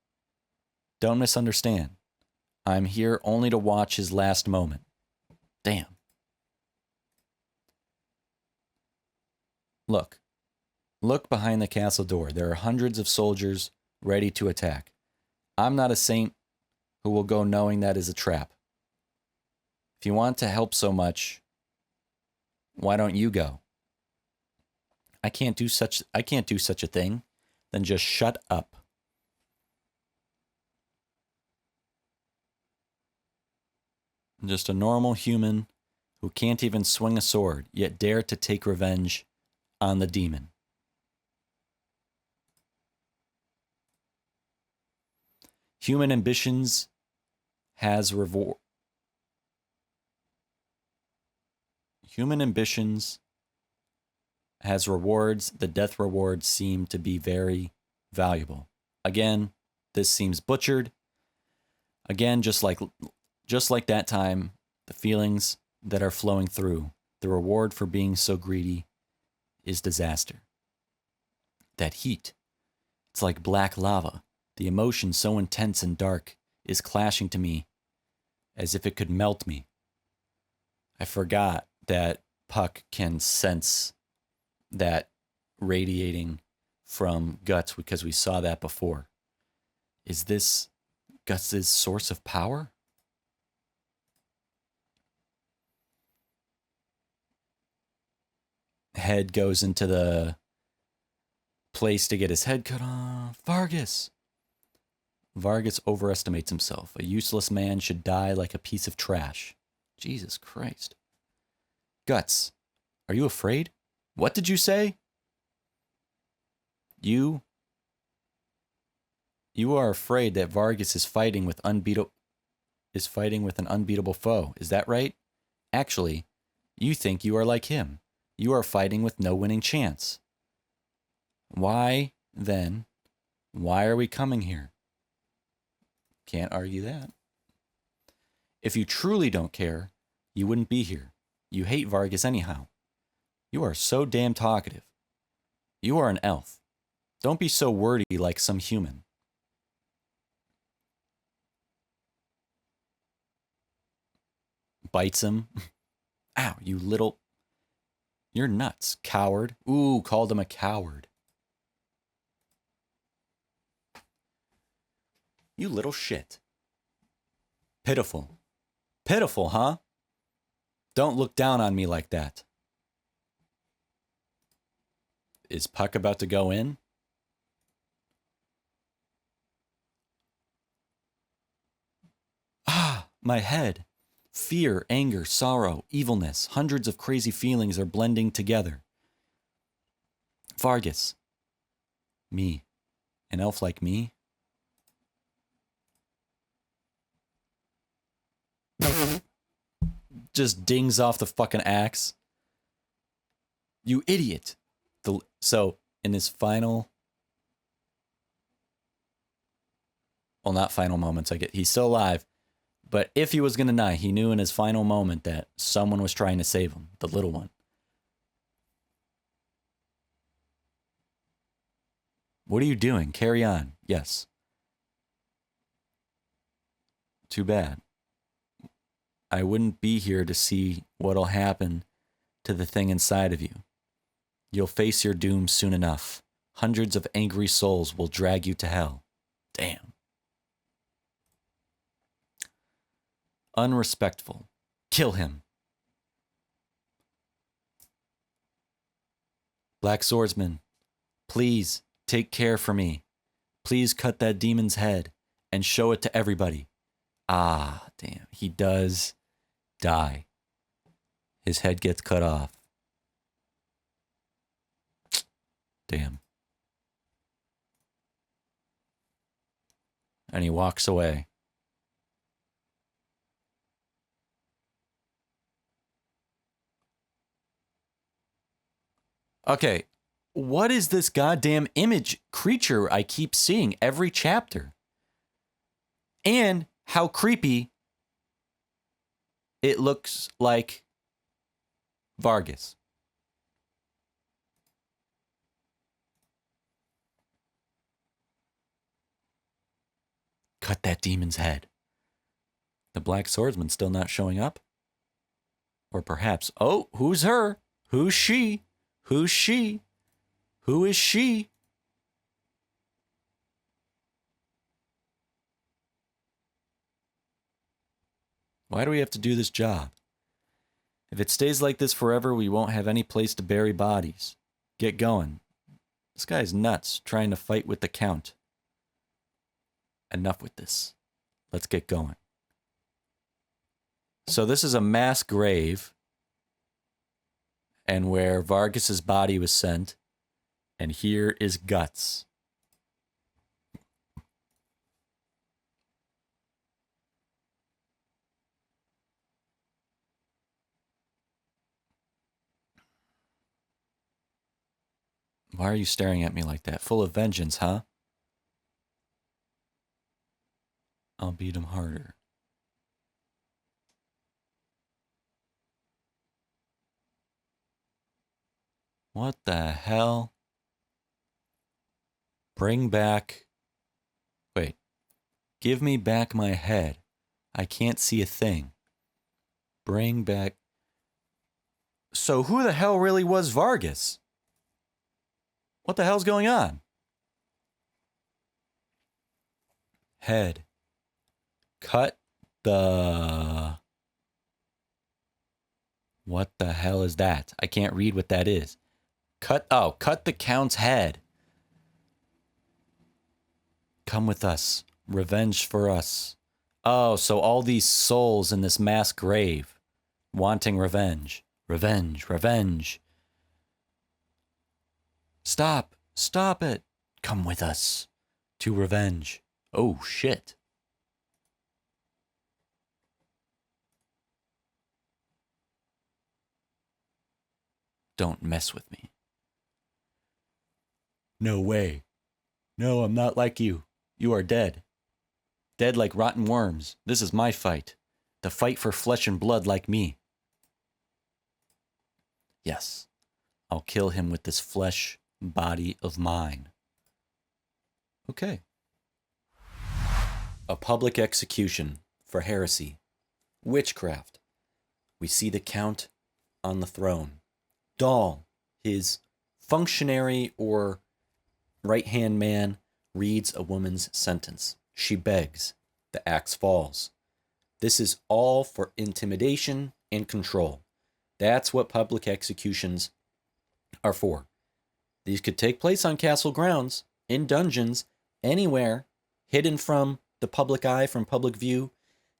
don't misunderstand. I'm here only to watch his last moment. Damn. Look behind the castle door. There are hundreds of soldiers ready to attack. I'm not a saint who will go knowing that is a trap. If you want to help so much, why don't you go? I can't do such a thing. Then just shut up. I'm just a normal human who can't even swing a sword, yet dare to take revenge on the demon. Human ambitions has reward. Human ambitions has rewards. The death rewards seem to be very valuable. Again, this seems butchered. Again, just like that time, the feelings that are flowing through, the reward for being so greedy is disaster. That heat, it's like black lava. The emotion so intense and dark is clashing to me as if it could melt me. I forgot that Puck can sense that radiating from Guts because we saw that before. Is this Guts' source of power? Head goes into the place to get his head cut off. Vargas overestimates himself. A useless man should die like a piece of trash. Jesus Christ. Guts, are you afraid? What did you say? You are afraid that Vargas is fighting with an unbeatable foe. Is that right? Actually, you think you are like him. You are fighting with no winning chance. Why, then, why are we coming here? Can't argue that. If you truly don't care, you wouldn't be here. You hate Vargas anyhow. You are so damn talkative. You are an elf. Don't be so wordy like some human. Bites him. Ow, you little... You're nuts, coward. Ooh, called him a coward. You little shit. Pitiful. Pitiful, huh? Don't look down on me like that. Is Puck about to go in? Ah, my head. Fear, anger, sorrow, evilness, hundreds of crazy feelings are blending together. Vargas. Me. An elf like me? Just dings off the fucking axe. You idiot. So, in his final... Well, not final moments, he's still alive. But if he was going to die, he knew in his final moment that someone was trying to save him, the little one. What are you doing? Carry on. Yes. Too bad. I wouldn't be here to see what'll happen to the thing inside of you. You'll face your doom soon enough. Hundreds of angry souls will drag you to hell. Damn. Unrespectful. Kill him. Black swordsman, please take care for me. Please cut that demon's head and show it to everybody. Ah, damn. He does die. His head gets cut off. Damn. And he walks away. Okay, what is this goddamn image creature I keep seeing every chapter? And how creepy it looks like Vargas. Cut that demon's head. The Black Swordsman still not showing up? Or perhaps, oh, who's her? Who's she? Who's she? Who is she? Why do we have to do this job? If it stays like this forever, we won't have any place to bury bodies. Get going. This guy's nuts, trying to fight with the Count. Enough with this. Let's get going. So this is a mass grave, and where Vargas's body was sent, and here is guts. Why are you staring at me like that? Full of vengeance, huh? I'll beat him harder. What the hell? Bring back... Wait. Give me back my head. I can't see a thing. Bring back... So who the hell really was Vargas? What the hell's going on? Head. Cut the... What the hell is that? I can't read what that is. Cut the Count's head. Come with us. Revenge for us. Oh, so all these souls in this mass grave wanting revenge. Revenge, revenge. Stop it. Come with us to revenge. Oh, shit. Don't mess with me. No way. No, I'm not like you. You are dead. Dead like rotten worms. This is my fight. The fight for flesh and blood like me. Yes. I'll kill him with this flesh body of mine. Okay. A public execution for heresy. Witchcraft. We see the Count on the throne. Dahl, his functionary or right-hand man, reads a woman's sentence. She begs. The axe falls. This is all for intimidation and control. That's what public executions are for. These could take place on castle grounds, in dungeons, anywhere, hidden from the public eye, from public view,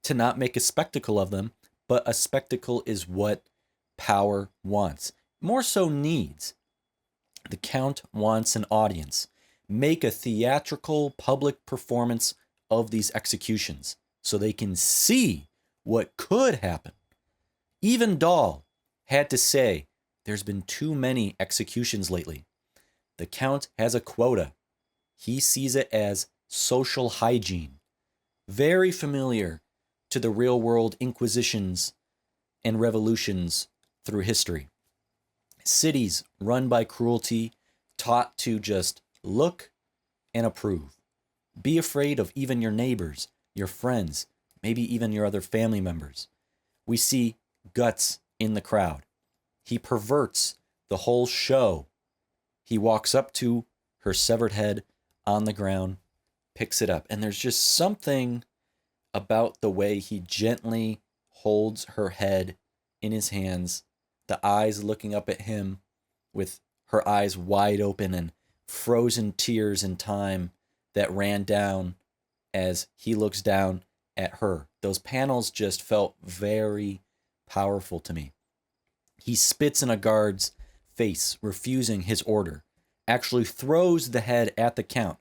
to not make a spectacle of them. But a spectacle is what power wants. More so needs. The Count wants an audience. Make a theatrical public performance of these executions so they can see what could happen. Even Dahl had to say, there's been too many executions lately. The Count has a quota. He sees it as social hygiene. Very familiar to the real world inquisitions and revolutions through history. Cities run by cruelty, taught to just look and approve. Be afraid of even your neighbors, your friends, maybe even your other family members. We see Guts in the crowd. He perverts the whole show. He walks up to her severed head on the ground, picks it up. And there's just something about the way he gently holds her head in his hands, the eyes looking up at him with her eyes wide open and frozen tears in time that ran down as he looks down at her. Those panels just felt very powerful to me. He spits in a guard's face, refusing his order, actually throws the head at the Count,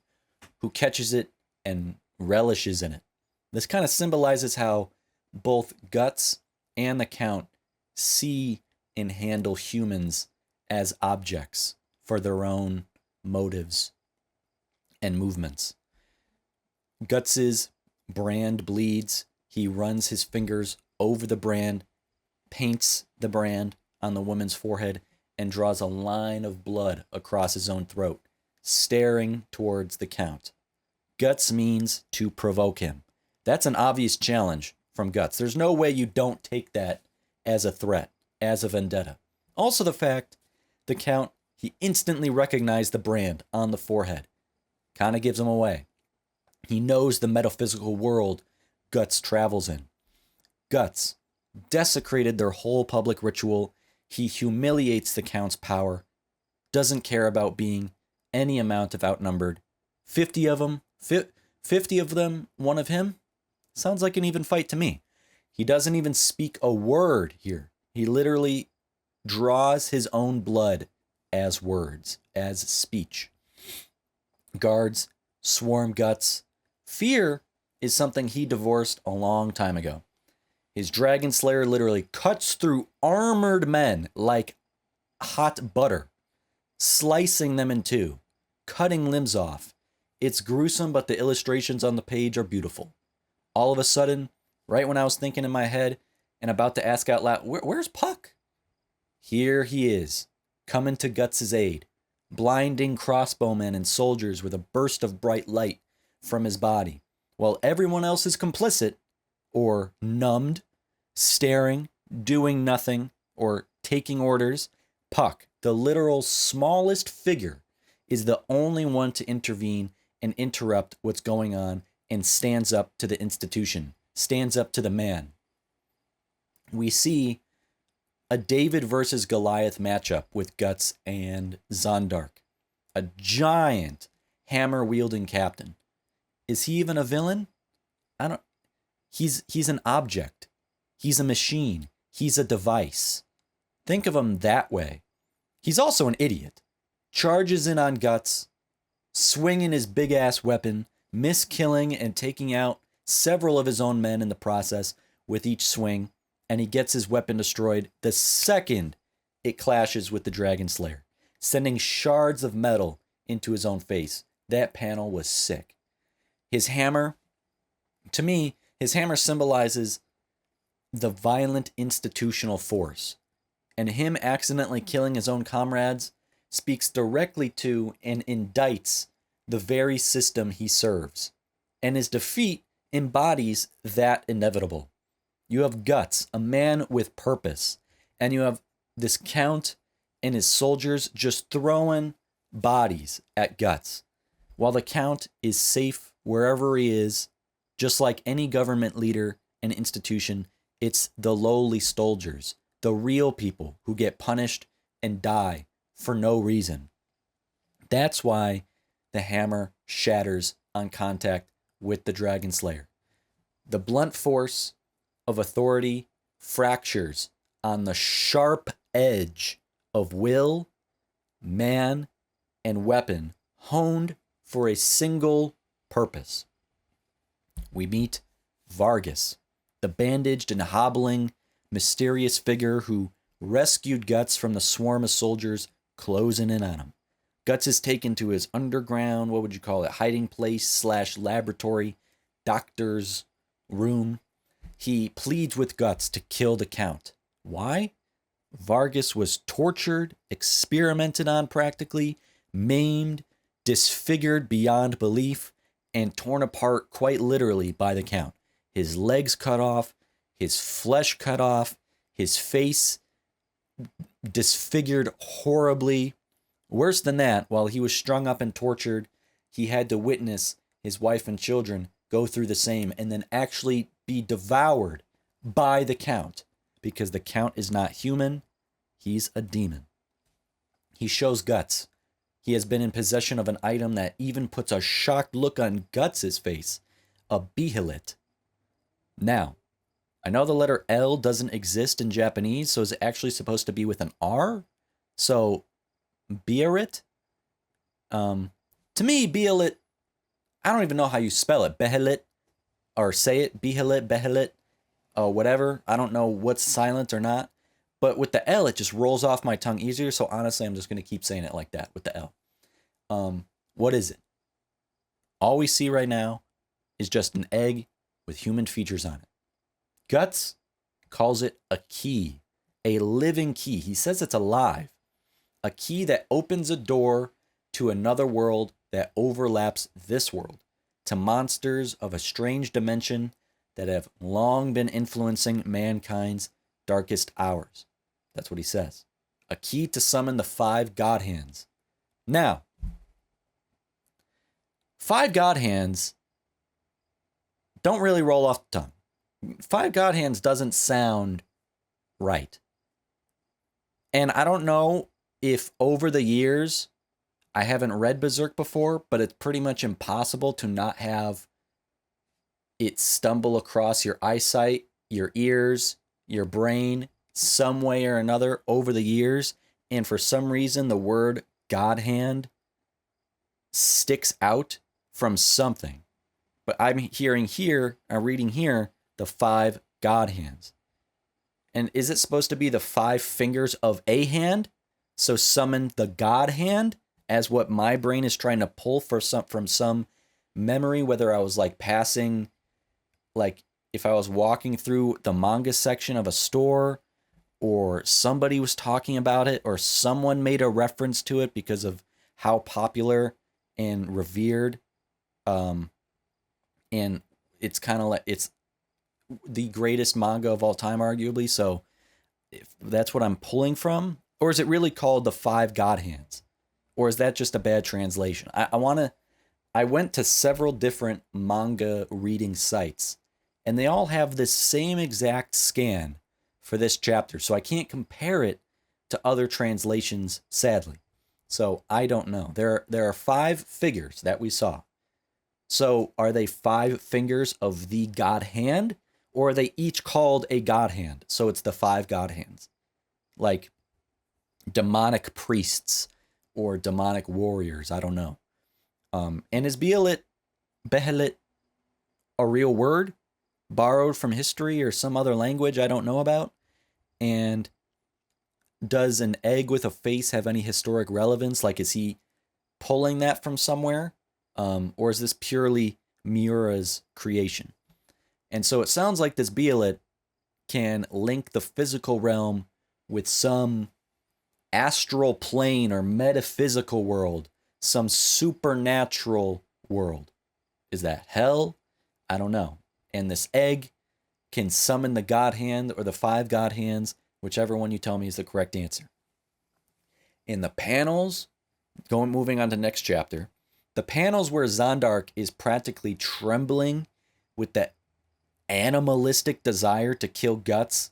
who catches it and relishes in it. This kind of symbolizes how both Guts and the Count see and handle humans as objects for their own motives and movements. Guts's brand bleeds. He runs his fingers over the brand, paints the brand on the woman's forehead, and draws a line of blood across his own throat, staring towards the Count. Guts means to provoke him. That's an obvious challenge from Guts. There's no way you don't take that as a threat, as a vendetta. Also the fact the Count, he instantly recognized the brand on the forehead. Kind of gives him away. He knows the metaphysical world Guts travels in. Guts desecrated their whole public ritual. He humiliates the Count's power. Doesn't care about being any amount of outnumbered. 50 of them, 50 of them, one of him? Sounds like an even fight to me. He doesn't even speak a word here. He literally draws his own blood as words, as speech. Guards swarm Guts. Fear is something he divorced a long time ago. His Dragon Slayer literally cuts through armored men like hot butter, slicing them in two, cutting limbs off. It's gruesome, but the illustrations on the page are beautiful. All of a sudden, right when I was thinking in my head and about to ask out loud, where's Puck? Here he is, coming to Guts' aid, blinding crossbowmen and soldiers with a burst of bright light from his body, while everyone else is complicit or numbed, staring, doing nothing, or taking orders. Puck, the literal smallest figure, is the only one to intervene and interrupt what's going on and stands up to the institution, stands up to the man. We see a David versus Goliath matchup with Guts and Zondark, a giant hammer-wielding captain. Is he even a villain? He's an object. He's a machine. He's a device. Think of him that way. He's also an idiot. Charges in on Guts, swinging his big-ass weapon, miskilling and taking out several of his own men in the process with each swing, and he gets his weapon destroyed the second it clashes with the Dragon Slayer, sending shards of metal into his own face. That panel was sick. His hammer, to me, his hammer symbolizes the violent institutional force, and him accidentally killing his own comrades speaks directly to and indicts the very system he serves, and his defeat embodies that inevitable. You have Guts, a man with purpose, and you have this Count and his soldiers just throwing bodies at Guts, while the Count is safe wherever he is. Just like any government leader and institution, it's the lowly soldiers, the real people who get punished and die for no reason. That's why the hammer shatters on contact with the Dragon Slayer. The blunt force of authority fractures on the sharp edge of will, man, and weapon, honed for a single purpose. We meet Vargas, the bandaged and hobbling, mysterious figure who rescued Guts from the swarm of soldiers closing in on him. Guts is taken to his underground, what would you call it, hiding place / laboratory, doctor's room. He pleads with Guts to kill the Count. Why? Vargas was tortured, experimented on practically, maimed, disfigured beyond belief, and torn apart quite literally by the Count. His legs cut off, his flesh cut off, his face disfigured horribly, Worse than that, while he was strung up and tortured, he had to witness his wife and children go through the same and then actually be devoured by the Count, because the Count is not human, he's a demon. He shows Guts. He has been in possession of an item that even puts a shocked look on Guts' face, a BEHELIT. Now, I know the letter L doesn't exist in Japanese, so is it actually supposed to be with an R? So, BEHELIT? To me, BEHELIT, I don't even know how you spell it. BEHELIT, or say it, BEHELIT, whatever. I don't know what's silent or not. But with the L, it just rolls off my tongue easier. So honestly, I'm just going to keep saying it like that with the L. What is it? All we see right now is just an egg with human features on it. Guts calls it a key, a living key. He says it's alive. A key that opens a door to another world that overlaps this world, to monsters of a strange dimension that have long been influencing mankind's darkest hours. That's what he says. A key to summon the 5 God Hands. Now, 5 God Hands don't really roll off the tongue. 5 God Hands doesn't sound right. And I don't know if over the years, I haven't read Berserk before, but it's pretty much impossible to not have it stumble across your eyesight, your ears, your brain, some way or another over the years. And for some reason, the word God Hand sticks out from something. But I'm reading here, the 5 God Hands. And is it supposed to be the 5 fingers of a hand? So summon the God Hand as what my brain is trying to pull from some memory, whether I was like passing, like if I was walking through the manga section of a store, or somebody was talking about it, or someone made a reference to it because of how popular and revered. And it's kind of like, it's the greatest manga of all time, arguably. So if that's what I'm pulling from, or is it really called the 5 God Hands? Or is that just a bad translation? I went to several different manga reading sites, and they all have this same exact scan for this chapter. So I can't compare it to other translations, sadly. So I don't know. There are 5 figures that we saw. So are they 5 fingers of the God Hand, or are they each called a God Hand? So it's the 5 God Hands. Like demonic priests or demonic warriors, I don't know. And is BEHELIT a real word borrowed from history or some other language I don't know about? And does an egg with a face have any historic relevance? Like, is he pulling that from somewhere? Or is this purely Miura's creation? And so it sounds like this BEHELIT can link the physical realm with some astral plane or metaphysical world, some supernatural world. Is that hell? I don't know. And this egg can summon the God Hand or the 5 God Hands, whichever one you tell me is the correct answer. In the panels, moving on to next chapter, the panels where Zondark is practically trembling with that animalistic desire to kill Guts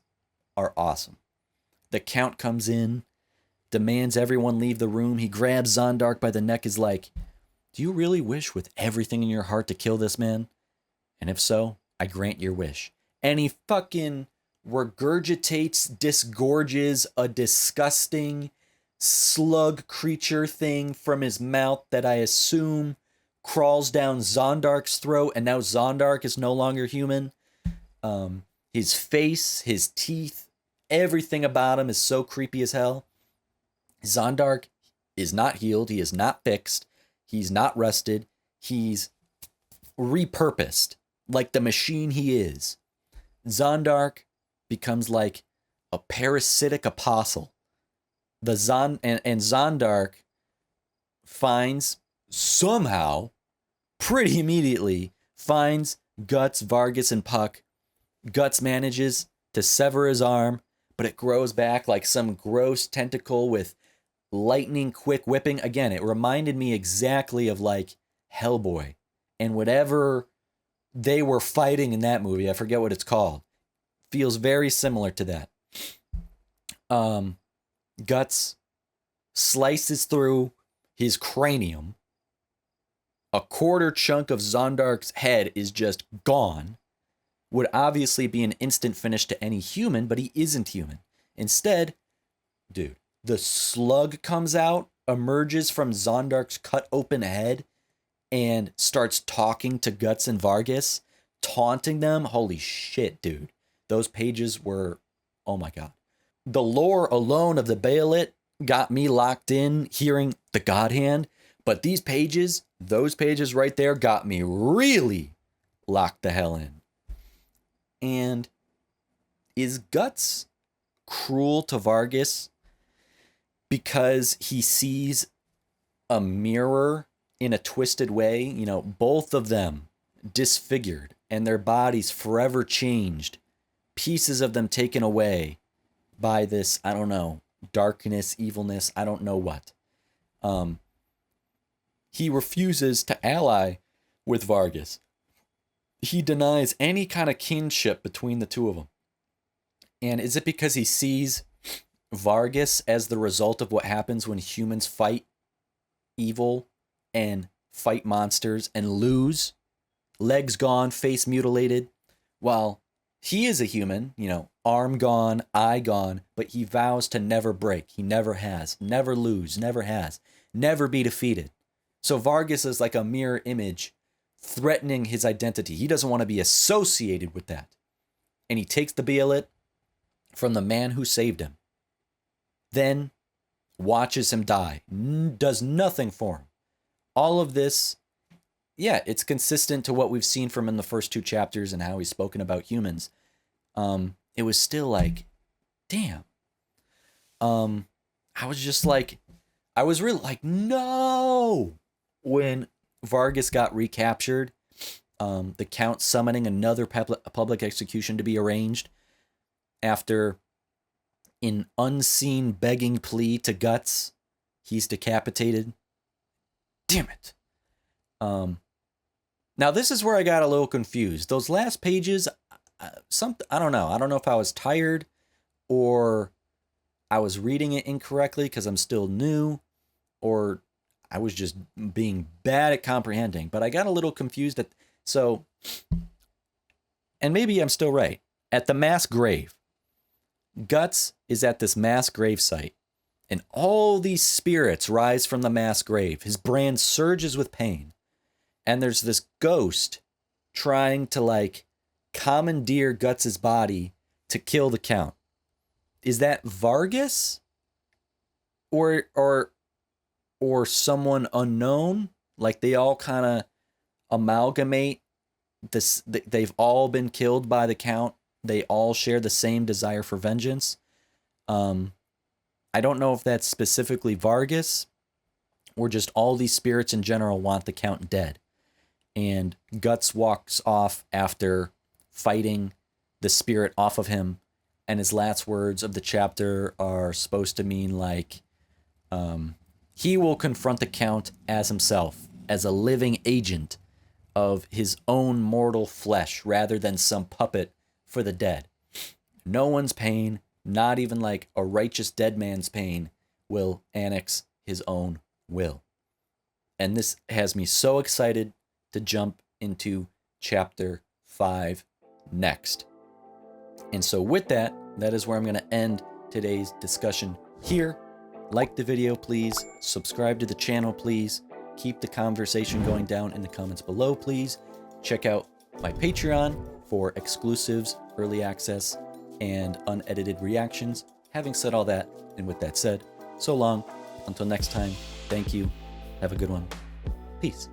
are awesome. The Count comes in, demands everyone leave the room. He grabs Zondark by the neck, is like, "Do you really wish with everything in your heart to kill this man? And if so, I grant your wish." And he fucking regurgitates, disgorges a disgusting slug creature thing from his mouth that I assume crawls down Zondark's throat, and now Zondark is no longer human. His face, his teeth, everything about him is so creepy as hell. Zondark is not healed. He is not fixed. He's not rested. He's repurposed like the machine he is. Zondark becomes like a parasitic apostle. And Zondark finds somehow, pretty immediately, finds Guts, Vargas, and Puck. Guts manages to sever his arm, but it grows back like some gross tentacle with lightning quick whipping. Again, it reminded me exactly of like Hellboy and whatever they were fighting in that movie. I forget what it's called. Feels very similar to that. Guts slices through his cranium. A quarter chunk of Zondark's head is just gone. Would obviously be an instant finish to any human, but he isn't human. Instead, dude, the slug comes out, emerges from Zondark's cut open head, and starts talking to Guts and Vargas, taunting them. Holy shit, dude. Those pages were, oh my god. The lore alone of the BEHELIT got me locked in hearing the God Hand, but these pages, those pages right there got me really locked the hell in. And is Guts cruel to Vargas because he sees a mirror in a twisted way? You know, both of them disfigured and their bodies forever changed, pieces of them taken away by this, I don't know, darkness, evilness, I don't know what. He refuses to ally with Vargas. He denies any kind of kinship between the two of them. And is it because he sees Vargas as the result of what happens when humans fight evil and fight monsters and lose? Legs gone, face mutilated. While he is a human, you know, arm gone, eye gone, but he vows to never break. He never has. Never lose. Never has. Never be defeated. So Vargas is like a mirror image threatening his identity. He doesn't want to be associated with that. And he takes the BEHELIT from the man who saved him. Then watches him die. Does nothing for him. All of this, yeah, it's consistent to what we've seen from in the first 2 chapters and how he's spoken about humans. It was still like, damn. I was just like, I was really like, no. When Vargas got recaptured, the Count summoning another public execution to be arranged after an unseen begging plea to Guts, he's decapitated. Damn it. Now this is where I got a little confused. Those last pages, I don't know. I don't know if I was tired or I was reading it incorrectly because I'm still new, or I was just being bad at comprehending, but I got a little confused and maybe I'm still right. At the mass grave, Guts is at this mass grave site, and all these spirits rise from the mass grave. His brain surges with pain, and there's this ghost trying to like commandeer Guts's body to kill the Count. Is that Vargas? Or someone unknown? Like they all kind of amalgamate this. They've all been killed by the Count. They all share the same desire for vengeance. I don't know if that's specifically Vargas or just all these spirits in general want the Count dead. And Guts walks off after fighting the spirit off of him. And his last words of the chapter are supposed to mean like, he will confront the Count as himself, as a living agent of his own mortal flesh rather than some puppet for the dead. No one's pain, not even like a righteous dead man's pain, will annex his own will. And this has me so excited to jump into chapter 5 next. And so with that, that is where I'm going to end today's discussion here. Like the video, please. Subscribe to the channel, please. Keep the conversation going down in the comments below, please. Check out my Patreon for exclusives, early access, and unedited reactions. Having said all that, and with that said, so long. Until next time, thank you. Have a good one. Peace.